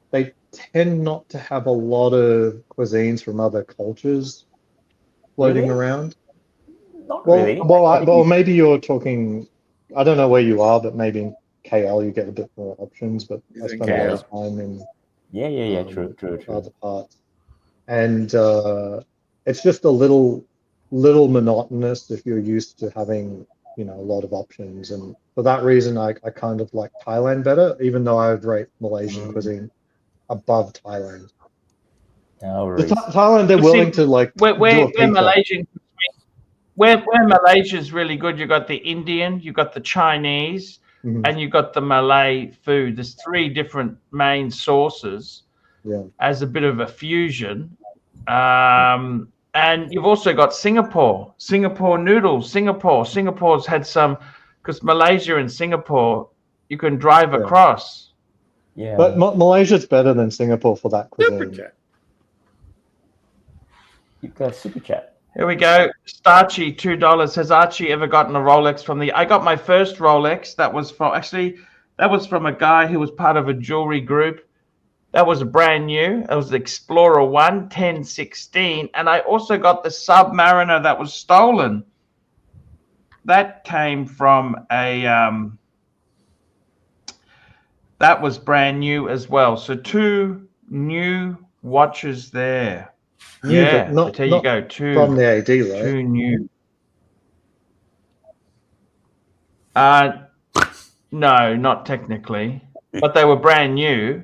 they tend not to have a lot of cuisines from other cultures floating Really? around. Not Well, really. well, maybe you're talking. I don't know where you are, but maybe in KL you get a bit more options. But He's I in spend a lot KL. of time in Yeah. True. other parts, and it's just a little monotonous if you're used to having a lot of options. And for that reason, I kind of like Thailand better, even though I would rate Malaysian cuisine above Thailand. No The worries. Thailand, they're You see, willing to like where do a pizza. Malaysian, where Malaysia's really good, you got the Indian, you got the Chinese, Mhm. and you got the Malay food. There's three different main sources Yeah. as a bit of a fusion. And you've also got Singapore noodles. Singapore's had some, because Malaysia and Singapore, you can drive Yeah. across. Yeah. But Malaysia's better than Singapore for that Super cuisine. chat. You've got super chat. Here we go. Starchy, $2. Has Archie ever gotten a Rolex from the? I got my first Rolex. That was from a guy who was part of a jewelry group. That was brand new. It was the Explorer 1 1016, and I also got the Submariner that was stolen. That came from a. That was brand new as well. So 2 new watches there. New, Yeah, but not, so there you not go. 2. from the AD, right? 2 new. No, not technically, but they were brand new.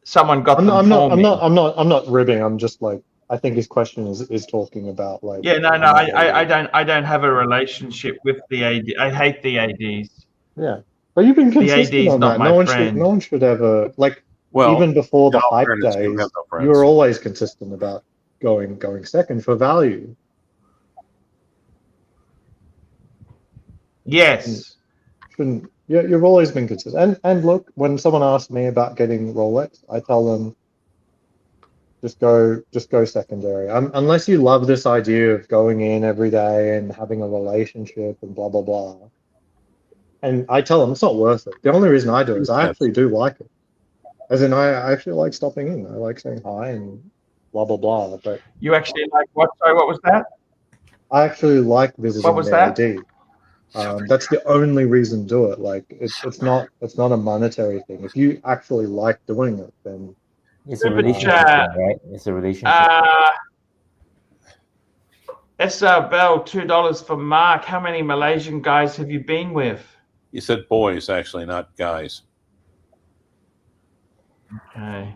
Someone got them for me. I'm not ribbing. I'm just like, I think his question is talking about like. Yeah, no, I don't have a relationship with the AD. I hate the ADs. Yeah, but you've been consistent AD's on not that. my friend. No one should ever like. Well, even before the in all hype fairness, you days, have no friends. you were always consistent about going second for value. Yes. You've always been consistent. And look, when someone asks me about getting Rolex, I tell them just go secondary. Unless you love this idea of going in every day and having a relationship and blah blah blah. And I tell them it's not worth it. The only reason I do it is I actually do like it. As in, I actually like stopping in. I like saying hi and blah blah blah. But You actually like what? Sorry, what was that? I actually like visiting What was the that? AD. That's the only reason to do it. Like it's not a monetary thing. If you actually like doing it, then It's a relationship thing, right? It's a relationship. SR Bell, $2 for Mark. How many Malaysian guys have you been with? You said boys, actually, not guys. Okay.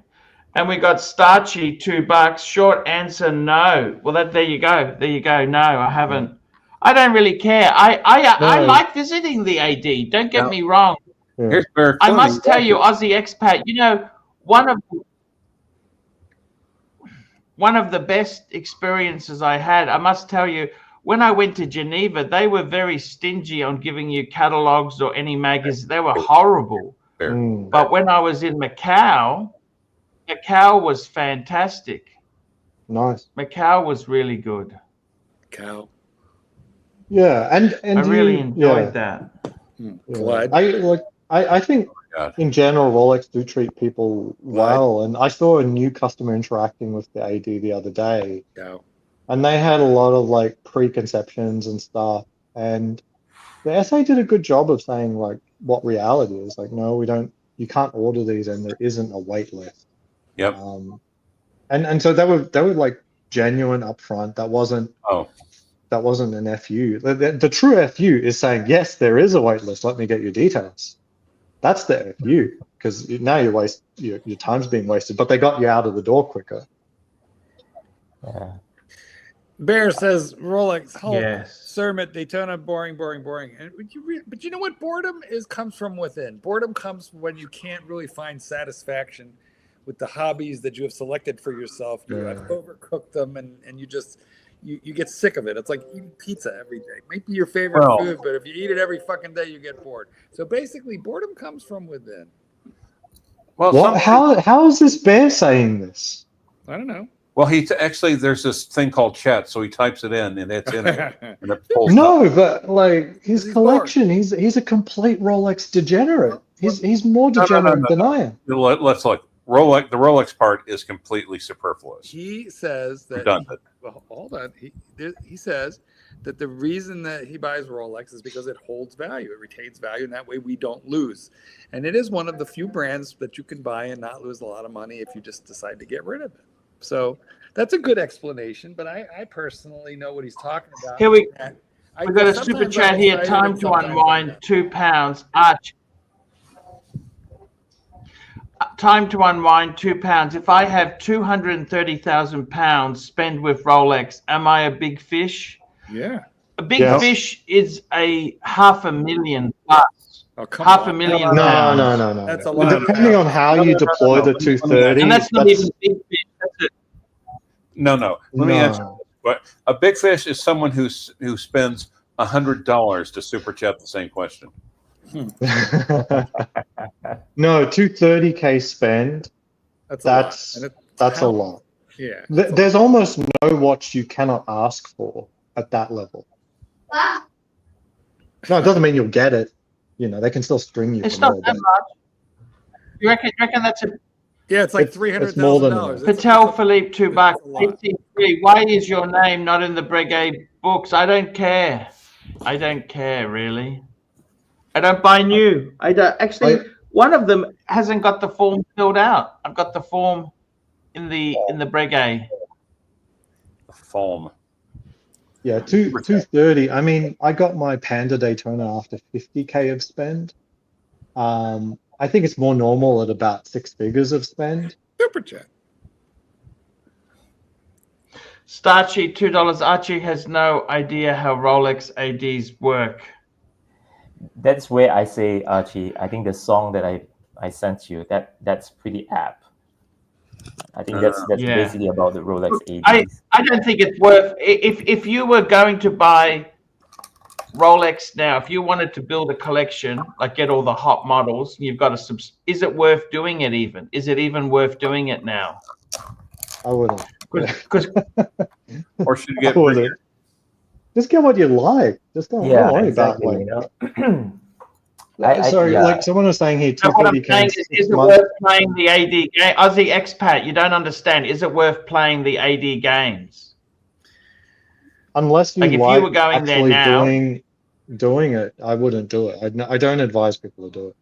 And we got Starchy, $2. Short answer, no. Well, there you go. There you go. No, I haven't. I don't really care. I like visiting the AD. Don't get me wrong. Here's where I must tell you, Aussie expat, one of the best experiences I had, I must tell you, when I went to Geneva, they were very stingy on giving you catalogs or any magazines. They were horrible. But when I was in Macau was fantastic. Nice. Macau was really good. Cow. Yeah, and I really enjoyed that. Glad. I think in general Rolex do treat people well, and I saw a new customer interacting with the AD the other day, and they had a lot of like preconceptions and stuff, and the SA did a good job of saying like what reality is. Like, no, we don't. You can't order these, and there isn't a wait list. Yep. And so they were like genuine upfront. That wasn't an FU. The true FU is saying, yes, there is a wait list. Let me get your details. That's the FU, because now your time's being wasted. But they got you out of the door quicker. Yeah. Bear says Rolex, Hulk, Yes. Cermet, Daytona, boring. And but you know what? Boredom comes from within. Boredom comes when you can't really find satisfaction with the hobbies that you have selected for yourself. You have overcooked them, and you just you get sick of it. It's like eating pizza every day. It might be your favorite food, but if you eat it every fucking day, you get bored. So basically, boredom comes from within. Well, What? How is this Bear saying this? I don't know. Well, actually there's this thing called chat, so he types it in, and it's in there. And it pulls No, up. but like his collection, he's a complete Rolex degenerate. He's more degenerate than I am. Let's look. Rolex. The Rolex part is completely superfluous. He says that. Redundant. Well, hold on. He says that the reason that he buys Rolex is because it holds value. It retains value, and that way we don't lose. And it is one of the few brands that you can buy and not lose a lot of money if you just decide to get rid of it. So that's a good explanation, but I personally know what he's talking about. Here we've got a super chat here. Time to unwind, £2. Arch. Time to unwind, £2. If I have £230,000 spent with Rolex, am I a big fish? Yeah. A big fish is a $500,000 plus. Oh, come $500,000. No. That's a lot. Depending on how you deploy the 230, and that's not even big fish. That's it. No. Let me answer. But a big fish is someone who spends $100 to super chat the same question. No, 230K spend. That's a lot. Yeah. There's almost no watch you cannot ask for at that level. No, it doesn't mean you'll get it. You know, they can still string you. It's not that much. You reckon that's a... Yeah, it's like $300,000. more than that. Patel Philippe, $2. AC3, why is your name not in the Breguet books? I don't care. I don't care, really. I don't buy new. I don't actually. One of them hasn't got the form filled out. I've got the form in the Breguet. The form. Yeah, 230. I mean, I got my Panda Daytona after 50K of spend. I think it's more normal at about 6 figures of spend. Super chat. Starchy, $2. Archie has no idea how Rolex ADs work. That's where I say, Archie, I think the song that I sent you, that's pretty apt. I think that's basically about the Rolex ADs. I don't think it's worth, if you were going to buy Rolex now, if you wanted to build a collection, like get all the hot models, you've got to, is it worth doing it even? Is it even worth doing it now? I wouldn't. Or should you get just get what you like. Just don't worry about like. Like someone was saying here, what I'm saying is it worth playing the AD game? Aussie expat, you don't understand. Is it worth playing the AD games? Unless you like if you were going there now, doing it, I wouldn't do it. I don't advise people to do it.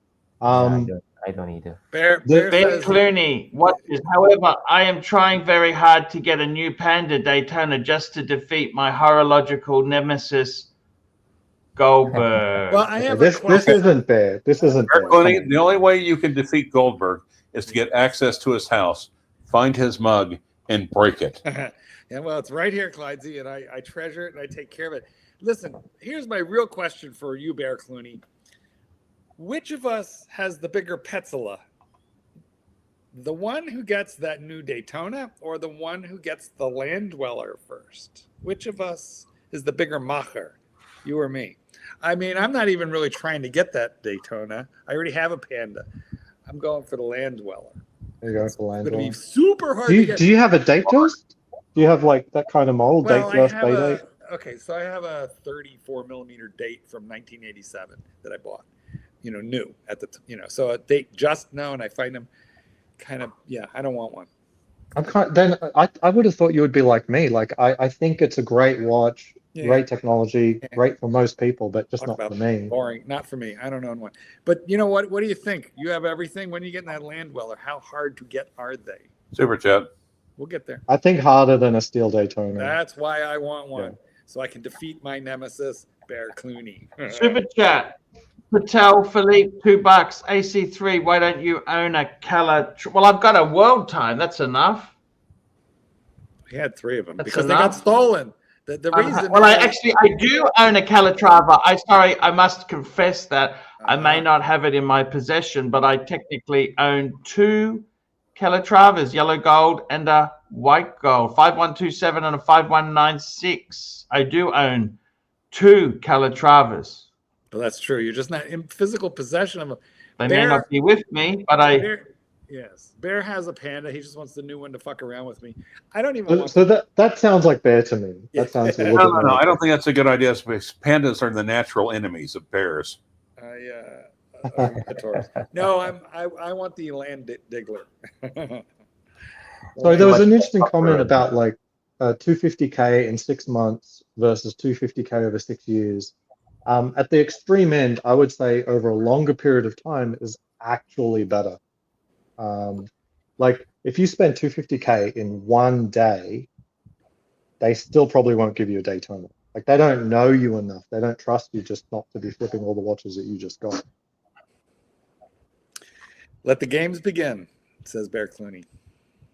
I don't either. Bear Clooney, however, I am trying very hard to get a new Panda Daytona just to defeat my horological nemesis, Goldberg. Well, I have this isn't bad. This isn't bad. The only way you can defeat Goldberg is to get access to his house, find his mug, and break it. Yeah, well, it's right here, Clydesy, and I treasure it and I take care of it. Listen, here's my real question for you, Bear Clooney. Which of us has the bigger Petzela? The one who gets that new Daytona or the one who gets the Land Dweller first? Which of us is the bigger macher, you or me? I mean, I'm not even really trying to get that Daytona. I already have a Panda. I'm going for the Land Dweller. There you go, for Land Dweller. It's going to be super hard to get. Do you have a Datejust? Do you have like that kind of model, Datejust, Bay-Date? Okay, so I have a 34 millimeter date from 1987 that I bought. You know, new at the, so a date just now, and I find them kind of, I don't want one. I would have thought you would be like me. Like, I think it's a great watch, great technology, great for most people, but just not for me. Boring, not for me. I don't own one. But you know what? What do you think? You have everything. When you get in that Land Dweller, how hard to get are they? Super chat. We'll get there. I think harder than a steel Daytona. That's why I want one, so I can defeat my nemesis, Bear Clooney. Super chat. Patel Philippe, $2. AC3, why don't you own a Cala? Well, I've got a World Time. That's enough. He had 3 of them That's because they got enough. stolen. The reason. Well, I do own a Calatrava. I must confess that I may not have it in my possession, but I technically own 2 Calatravas, yellow gold and a white gold, 5127 and a 5196. I do own 2 Calatravas. Well, that's true. You're just not in physical possession of them. They may not be with me, but Bear has a Panda. He just wants the new one to fuck around with me. I don't even want. So that sounds like Bear to me. That sounds a little bit No. I don't think that's a good idea. Because pandas are the natural enemies of bears. No, I want the land diggler. So there was an interesting comment about like 250K in 6 months versus 250K over 6 years. At the extreme end, I would say over a longer period of time is actually better. Like if you spend 250K in one day, they still probably won't give you a Daytona. Like they don't know you enough. They don't trust you just not to be flipping all the watches that you just got. Let the games begin, says Bear Clooney.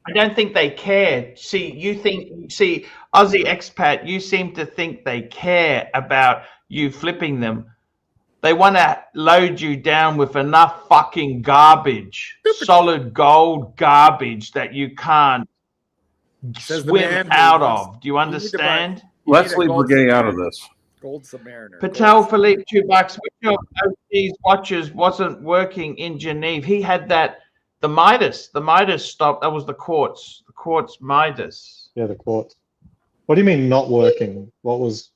I don't think they care. See, Aussie expat, you seem to think they care about you flipping them. They want to load you down with enough fucking garbage, solid gold garbage that you can't swim out of. Do you understand? Let's leave Breguet out of this. Gold Submariner. Patel Philippe, $2. Which of these watches wasn't working in Geneva? He had that, the Midas. The Midas stopped. That was the quartz. The quartz Midas. Yeah, the quartz. What do you mean not working? What was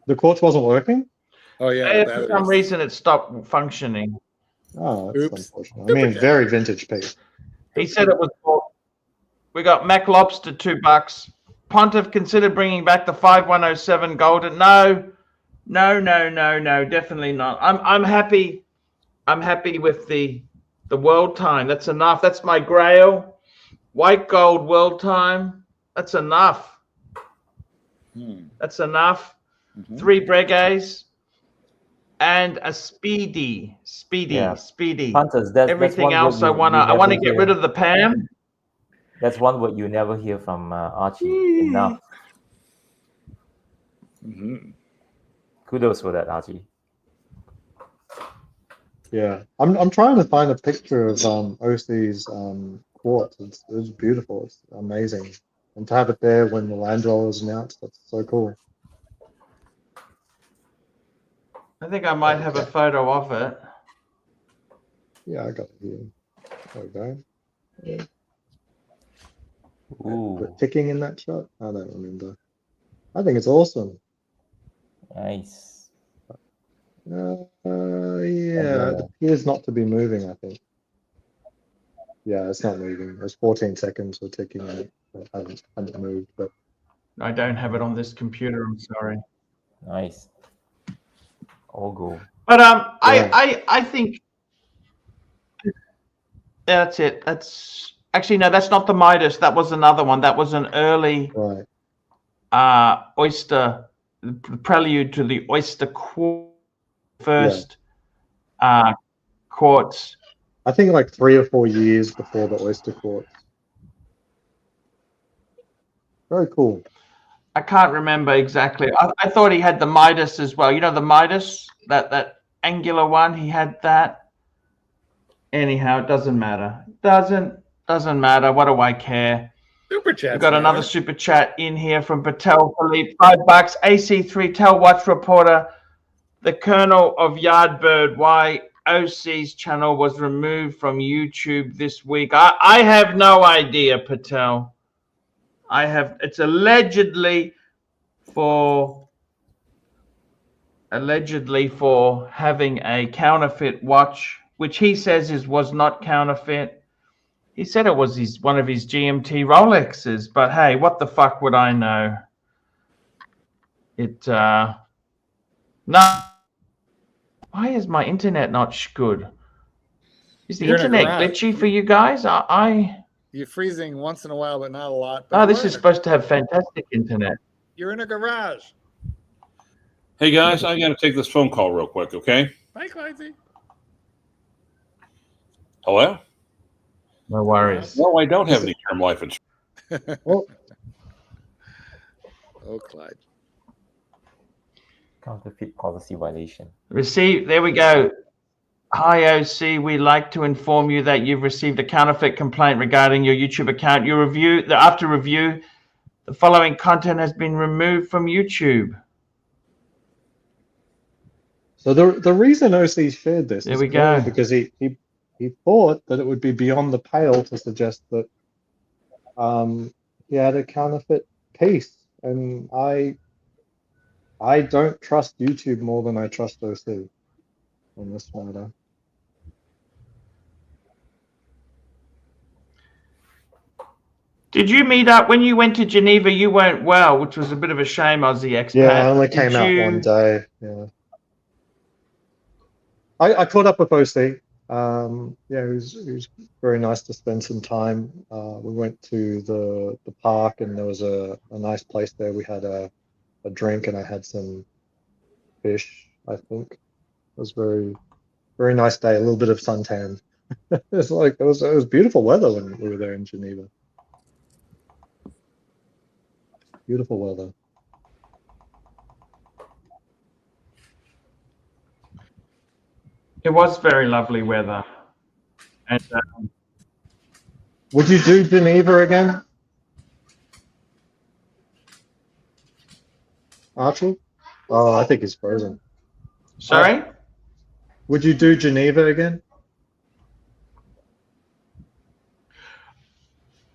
the quartz wasn't working? Oh yeah. For some reason it stopped functioning. Oh, that's unfortunate. I mean, very vintage piece. He said it was. We got Mac Lobster, $2. Pontiff considered bringing back the 5107 golden. No, definitely not. I'm happy. I'm happy with the world time. That's enough. That's my grail. White gold world time. That's enough. That's enough. 3 Breguets and a speedy. Hunters, Everything else I wanna get rid of the Pam. That's one word you never hear from Archie enough. Kudos for that, Archie. Yeah, I'm trying to find a picture of OC's quartz. It's beautiful. It's amazing, and to have it there when the land roll was announced, that's so cool. I think I might have a photo of it. Yeah, I got it here. There we go. Yeah. Ooh, ticking in that shot? I don't remember. I think it's awesome. Nice. Yeah, it appears not to be moving, I think. Yeah, it's not moving. There's 14 seconds for ticking in it. I haven't moved, but I don't have it on this computer. I'm sorry. Nice. All go. But I think that's it. That's actually no, that's not the Midas. That was another one. That was an early oyster, the prelude to the oyster quartz, first quartz. I think like 3 or 4 years before the oyster quartz. Very cool. I can't remember exactly. I thought he had the Midas as well. You know the Midas, that angular one. He had that. Anyhow, it doesn't matter. Doesn't matter. What do I care? Super chat. We've got another super chat in here from Patel Philippe, $5. AC3 Tell Watch reporter, the Colonel of Yardbird. Why OC's channel was removed from YouTube this week? I have no idea, Patel. It's allegedly for having a counterfeit watch, which he says was not counterfeit. He said it was one of his GMT Rolexes, but hey, what the fuck would I know? No. Why is my internet not good? Is the internet glitchy for you guys? You're freezing once in a while, but not a lot. Oh, this is supposed to have fantastic internet. You're in a garage. Hey, guys, I got to take this phone call real quick, okay? Bye, Clancy. Hello? No worries. No, I don't have any term life insurance. Well, Clyde. Counterfeit policy violation. Receive. There we go. Hi OC, we'd like to inform you that you've received a counterfeit complaint regarding your YouTube account. After review, the following content has been removed from YouTube. So the reason OC shared this There is we go. because he thought that it would be beyond the pale to suggest that he had a counterfeit piece, and I don't trust YouTube more than I trust OC on this matter. Did you meet up when you went to Geneva? You weren't well, which was a bit of a shame, Aussie expat. Yeah, I only came out one day. Yeah, I caught up with OC. Yeah, it was very nice to spend some time. We went to the park, and there was a nice place there. We had a drink, and I had some fish, I think. It was very nice day. A little bit of suntan. It was beautiful weather when we were there in Geneva. Beautiful weather. It was very lovely weather. And would you do Geneva again, Archie? Oh, I think he's frozen. sorry? Would you do Geneva again?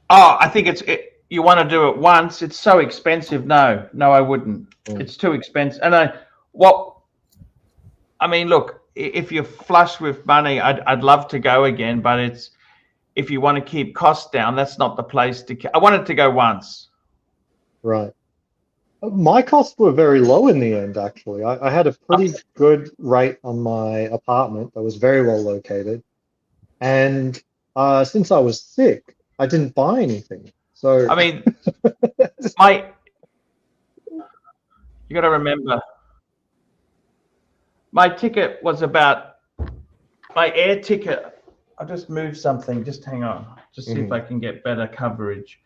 Oh, I think you want to do it once. It's so expensive. No, I wouldn't. It's too expensive. And look, if you're flush with money, I'd love to go again, but if you want to keep costs down, that's not the place to. I wanted to go once. Right. My costs were very low in the end, actually. I had a pretty good rate on my apartment that was very well located. And since I was sick, I didn't buy anything. So I mean, you got to remember, my ticket was about, my air ticket, I'll just move something, just hang on, just see if I can get better coverage.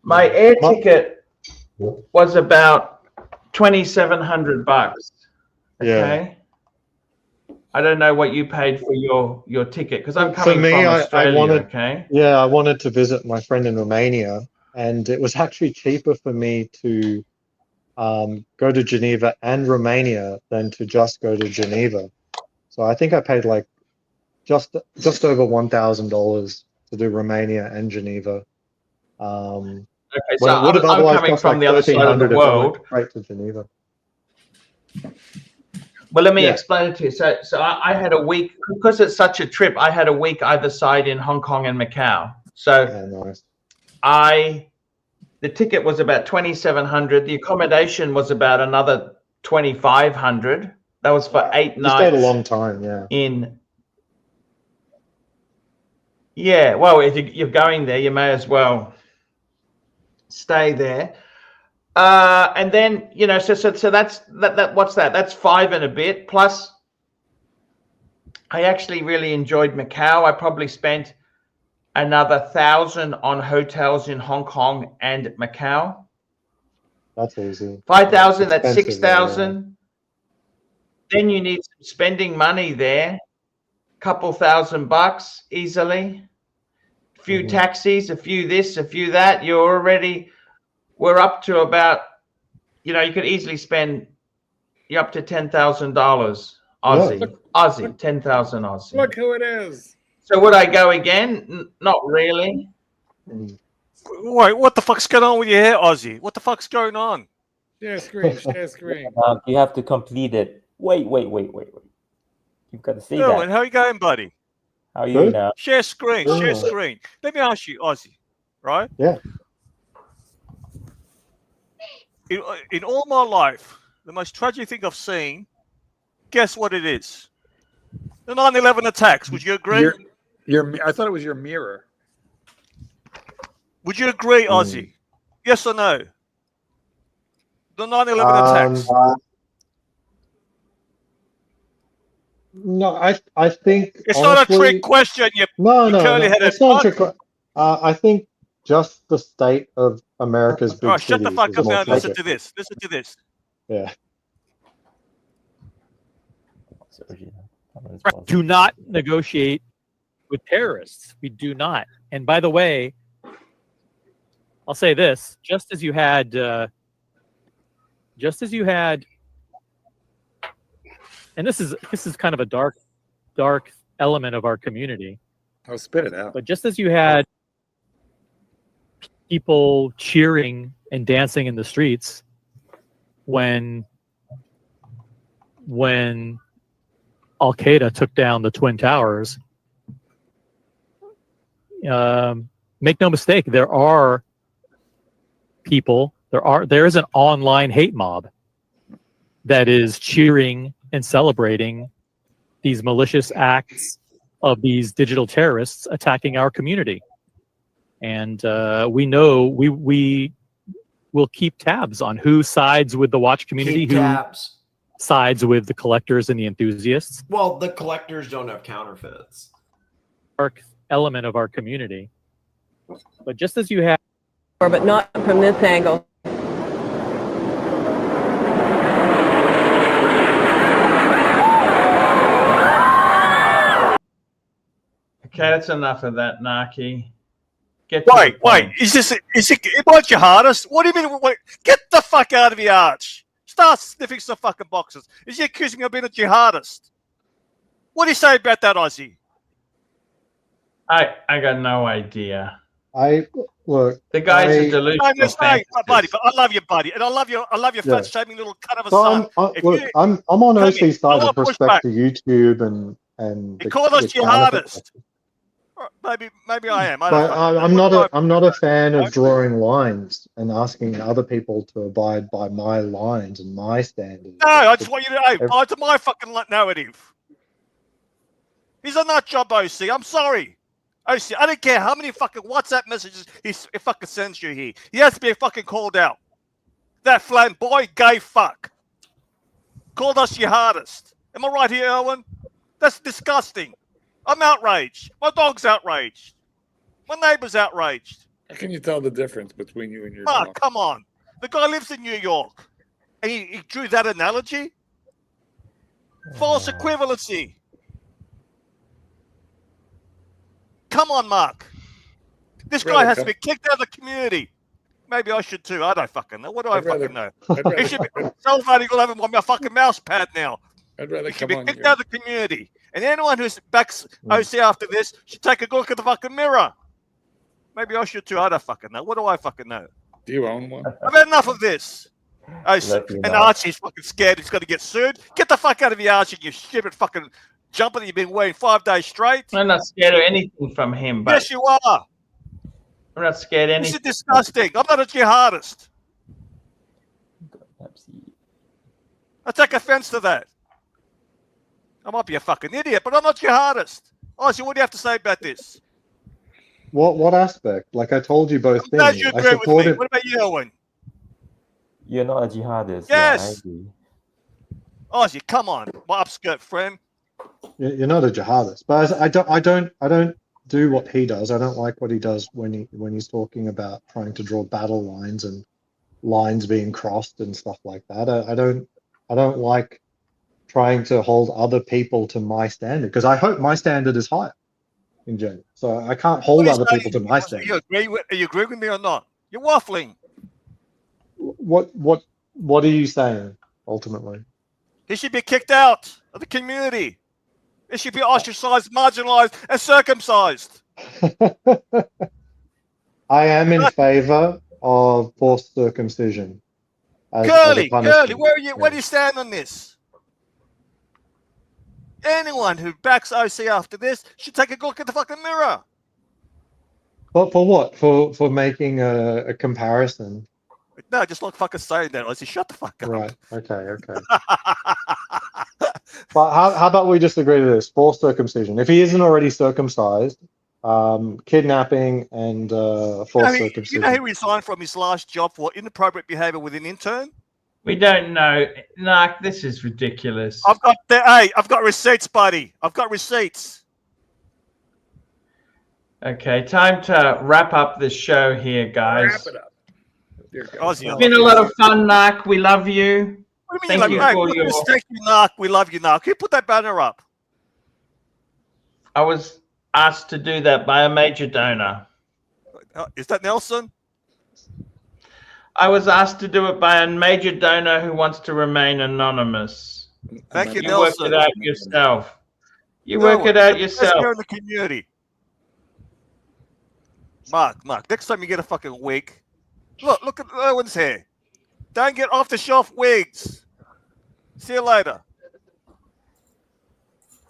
My air ticket was about $2,700. Okay. I don't know what you paid for your ticket, because I'm coming from Australia. I wanted to visit my friend in Romania, and it was actually cheaper for me to go to Geneva and Romania than to just go to Geneva. So I think I paid like just over $1,000 to do Romania and Geneva. Okay, so I'm coming from the other side of the world. Right to Geneva. Well, let me explain it to you. So I had a week, because it's such a trip, I had a week either side in Hong Kong and Macau. So nice. The ticket was about $2,700. The accommodation was about another $2,500. That was for 8 nights. You stayed a long time, Well, if you're going there, you may as well stay there. And then, so that's what's that? That's 5 and a bit. Plus, I actually really enjoyed Macau. I probably spent another 1,000 on hotels in Hong Kong and Macau. That's easy. 5,000, that's 6,000. Then you need some spending money there. Couple $1,000 easily. A few taxis, a few this, a few that. We're up to about, you could easily spend, you're up to $10,000 Aussie. Aussie, 10,000 Aussie. Look who it is. So would I go again? Not really. Wait, what the fuck's going on with your hair, Aussie? What the fuck's going on? Share screen, share screen. You have to complete it. Wait. You've got to say Irwin, that. how are you going, buddy? How are you now? Share screen, share screen. Let me ask you, Aussie, right? Yeah. In all my life, the most tragic thing I've seen, guess what it is? The 9/11 attacks. Would you agree? I thought it was your mirror. Would you agree, Aussie? Yes or no? The 9/11 attacks. No, I think It's honestly, not a trick question. You No, curly-headed it's not a trick. I think just the state of America's big All right, shut the cities fuck is a up more now and listen tragic. to this. Listen to this. Yeah. Do not negotiate with terrorists. We do not. And by the way, I'll say this: just as you had, and this is kind of a dark element of our community. I'll spit it out. But just as you had people cheering and dancing in the streets when Al Qaeda took down the Twin Towers, make no mistake, there are people, there is an online hate mob that is cheering and celebrating these malicious acts of these digital terrorists attacking our community. And we know we will keep tabs on who sides with the watch community, Keep tabs. sides with the collectors and the enthusiasts. Well, the collectors don't have counterfeits. Dark element of our community. But just as you have, but not from this angle. Okay, that's enough of that, Naki. Wait. Is it about jihadists? What do you mean? Wait, get the fuck out of the arch. Start sniffing some fucking boxes. Is he accusing me of being a jihadist? What do you say about that, Aussie? I got no idea. Look. The guy's a delusional. Buddy, but I love you, buddy, and I love your fat shaming little cut of a So son. I'm on OC's side I with want respect to YouTube and. You call us jihadists. Maybe I am. But I'm not a fan of drawing lines and asking other people to abide by my lines and my standards. No, I just want you to abide to my fucking narrative. He's a nut job, OC. I'm sorry. OC, I don't care how many fucking WhatsApp messages he fucking sends you here. He has to be fucking called out. That flamboyant gay fuck called us jihadist. Am I right here, Irwin? That's disgusting. I'm outraged. My dog's outraged. My neighbor's outraged. How can you tell the difference between you and your Mark, dog? come on. The guy lives in New York. And he drew that analogy? False equivalency. Come on, Mark. This guy has to be kicked out of the community. Maybe I should too. I don't fucking know. What do I fucking know? He should be celebrating all over my fucking mouse pad now. I'd rather He should come be on kicked here. out of the community. And anyone who's backs OC after this should take a look at the fucking mirror. Maybe I should too. I don't fucking know. What do I fucking know? Do you own one? I've had enough of this. And Archie's fucking scared he's going to get sued. Get the fuck out of here, Archie, you stupid fucking jumper that you've been wearing 5 days straight. I'm not scared of anything from him, but Yes, you are. I'm not scared of This anything. is disgusting. I'm not a jihadist. I take offense to that. I might be a fucking idiot, but I'm not jihadist. Archie, what do you have to say about this? What aspect? Like I told you both I'm glad things. you I agree with me. supported. What about you, Owen? You're not a jihadist. Yes. Yeah, I agree. Archie, come on, my upskirt friend. You're not a jihadist, but I don't do what he does. I don't like what he does when he's talking about trying to draw battle lines and lines being crossed and stuff like that. I don't like trying to hold other people to my standard because I hope my standard is higher in general. So I can't hold other people to my standard. Are you agree with me or not? You're waffling. What are you saying ultimately? He should be kicked out of the community. He should be ostracized, marginalized, and circumcised. I am in favor of forced circumcision. Curly, where do you stand on this? Anyone who backs OC after this should take a look at the fucking mirror. But for what? For making a comparison. No, just like fucking saying that. I say, shut the fuck up. Right. Okay. But how about we just agree to this? Forced circumcision. If he isn't already circumcised, kidnapping and forced circumcision. You know he resigned from his last job for inappropriate behavior with an intern? We don't know. Nah, this is ridiculous. I've got receipts, buddy. I've got receipts. Okay, time to wrap up this show here, guys. Wrap it up. Aussie, It's been a lot of fun, Narc. We love you. What do you mean? Thank you Hey, for look at your. this. Thank you, Narc. We love you, Narc. Can you put that banner up? I was asked to do that by a major donor. Is that Nelson? I was asked to do it by a major donor who wants to remain anonymous. Thank you, You work Nelson. it out yourself. You No, work it out you're the best yourself. here in the community. Mark, next time you get a fucking wig, look at Irwin's hair. Don't get off the shelf wigs. See you later.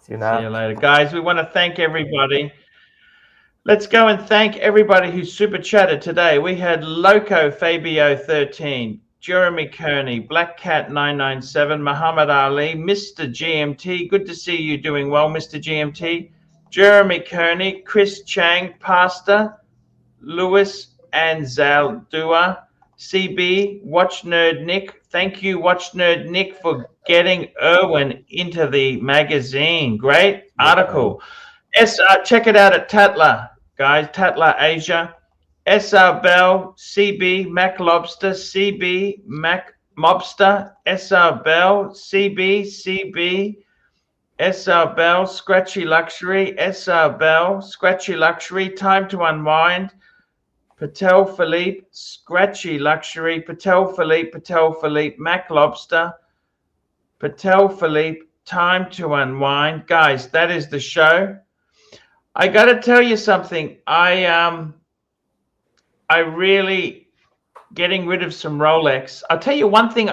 See you later. Guys, we want to thank everybody. Let's go and thank everybody who super chatted today. We had Loco Fabio 13, Jeremy Kearney, Black Cat 997, Muhammad Ali, Mr. GMT. Good to see you doing well, Mr. GMT. Jeremy Kearney, Chris Chang, Pastor, Lewis and Zaldua, CB, Watch Nerd Nick. Thank you, Watch Nerd Nick, for getting Irwin into the magazine. Great article. Check it out at Tatler, guys. Tatler Asia. SR Bell, CB, Mac Lobster, CB, Mac Mobster, SR Bell, CB, SR Bell, Scratchy Luxury, SR Bell, Scratchy Luxury, Time to Unwind, Patel Philippe, Scratchy Luxury, Patel Philippe, Mac Lobster, Patel Philippe, Time to Unwind. Guys, that is the show. I got to tell you something. I really getting rid of some Rolex. I'll tell you one thing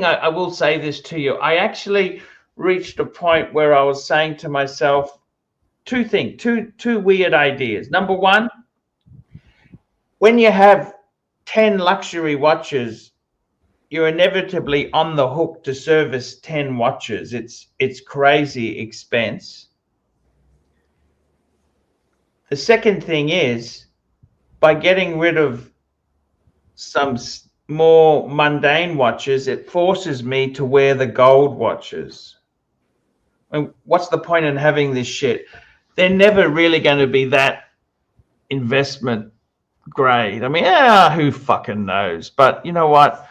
I will say this to you. I actually reached a point where I was saying to myself two weird ideas. Number one, when you have 10 luxury watches, you're inevitably on the hook to service 10 watches. It's crazy expense. The second thing is, by getting rid of some more mundane watches, it forces me to wear the gold watches. And what's the point in having this shit? They're never really going to be that investment grade. I mean, who fucking knows? But you know what?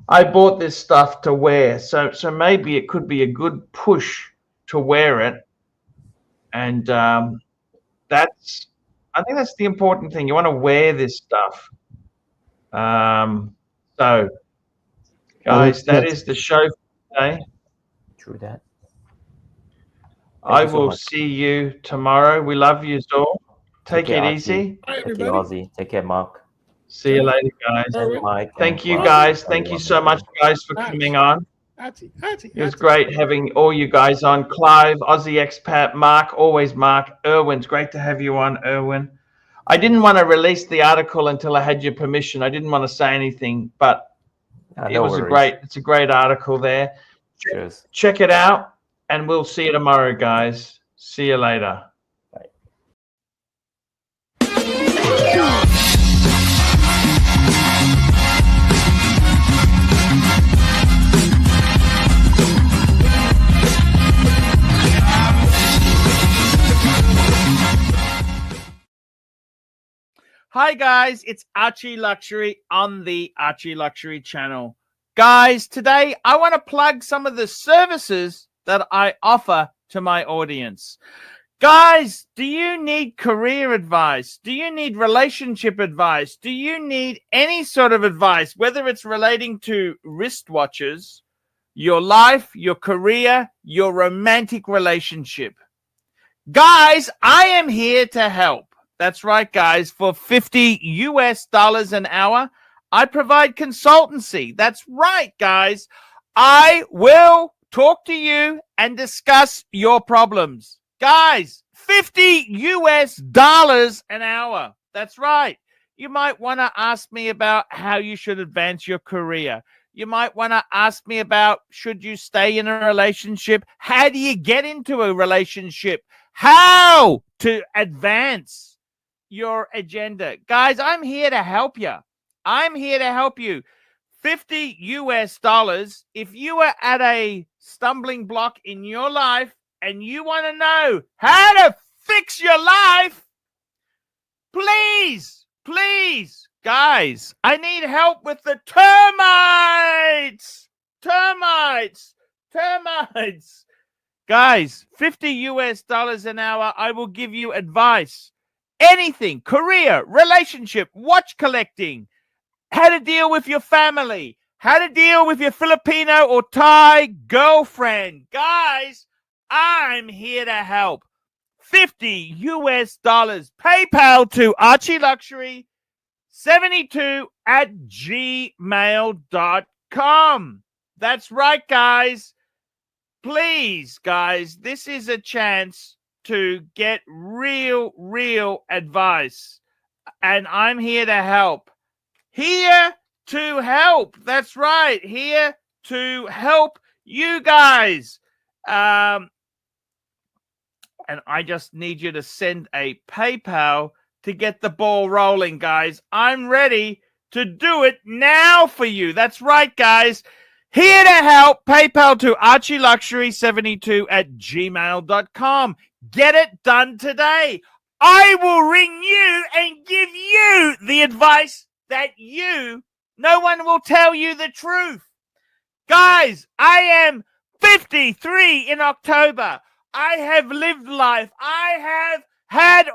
I bought this stuff to wear, so maybe it could be a good push to wear it. And I think that's the important thing. You want to wear this stuff. So, guys, that is the show for today. True that. I will see you tomorrow. We love you all. Take it easy. Take care, Ozzy. Take care, Mark. See you later, guys. Mike, Thank you, guys. Thank you so much, guys, for coming on. It was great having all you guys on. Clive, Aussie Expat, Mark, always Mark. Irwin's great to have you on, Irwin. I didn't want to release the article until I had your permission. I didn't want to say anything, but it's a great article there. Check it out, and we'll see you tomorrow, guys. See you later. Hi guys, it's Archie Luxury on the Archie Luxury channel. Guys, today I want to plug some of the services that I offer to my audience. Guys, do you need career advice? Do you need relationship advice? Do you need any sort of advice, whether it's relating to wristwatches, your life, your career, your romantic relationship? Guys, I am here to help. That's right, guys. For $50 an hour, I provide consultancy. That's right, guys. I will talk to you and discuss your problems. Guys, $50 an hour. That's right. You might want to ask me about how you should advance your career. You might want to ask me about, should you stay in a relationship? How do you get into a relationship? How to advance your agenda. Guys, I'm here to help you. I'm here to help you. $50 if you are at a stumbling block in your life and you want to know how to fix your life, please please, guys, I need help with the termites. Termites. Guys, $50 an hour. I will give you advice. Anything, career, relationship, watch collecting, how to deal with your family, how to deal with your Filipino or Thai girlfriend. Guys, I'm here to help. $50. PayPal to archieluxury72@gmail.com. That's right, guys. Please, guys, this is a chance to get real advice. And I'm here to help. Here to help. That's right. Here to help you guys. And I just need you to send a PayPal to get the ball rolling, guys. I'm ready to do it now for you. That's right, guys. Here to help. PayPal to archieluxury72@gmail.com. Get it done today. I will ring you and give you the advice that no one will tell you the truth. Guys, I am 53 in October. I have lived life. I've done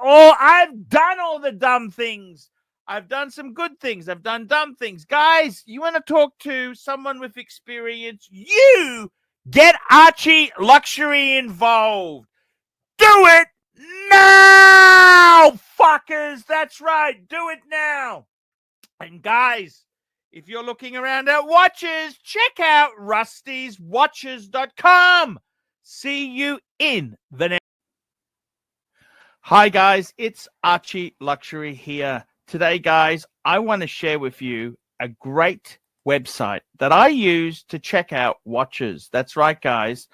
all the dumb things. I've done some good things. I've done dumb things. Guys, you want to talk to someone with experience? You get Archie Luxury involved. Do it now, fuckers. That's right. Do it now. And guys, if you're looking around at watches, check out rustyswatches.com. See you in the next. Hi, guys. It's Archie Luxury here. Today, guys, I want to share with you a great website that I use to check out watches. That's right, guys.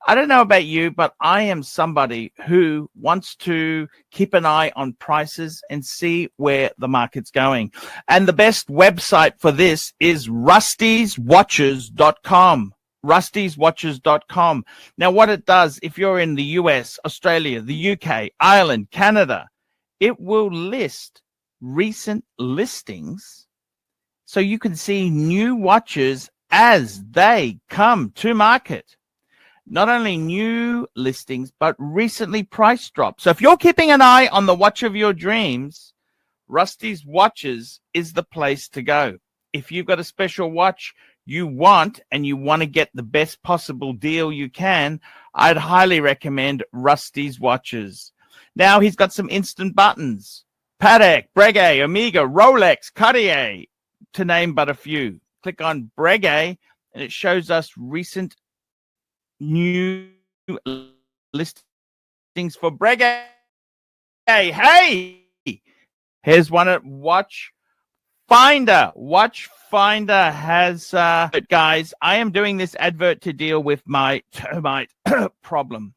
I don't know about you, but I am somebody who wants to keep an eye on prices and see where the market's going. And the best website for this is rustyswatches.com. rustyswatches.com. Now, what it does, if you're in the US, Australia, the UK, Ireland, Canada, it will list recent listings so you can see new watches as they come to market. Not only new listings, but recently price drops. So if you're keeping an eye on the watch of your dreams, Rusty's Watches is the place to go. If you've got a special watch you want and you want to get the best possible deal you can, I'd highly recommend Rusty's Watches. Now he's got some instant buttons. Patek, Breguet, Omega, Rolex, Cartier, to name but a few. Click on Breguet and it shows us recent new listings for Breguet. Hey, here's one at Watch Finder. Watch Finder has guys, I am doing this advert to deal with my termite problem.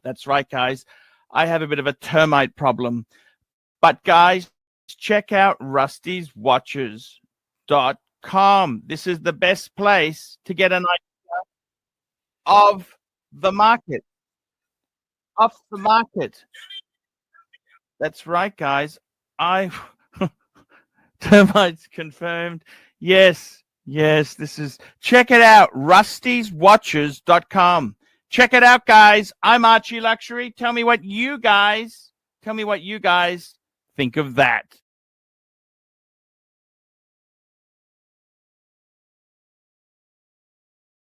That's right, guys. I have a bit of a termite problem. But guys, check out rustyswatches.com. This is the best place to get an idea of the market. Off the market. That's right, guys. Termites confirmed. Yes, this is. Check it out, rustyswatches.com. Check it out, guys. I'm Archie Luxury. Tell me what you guys think of that.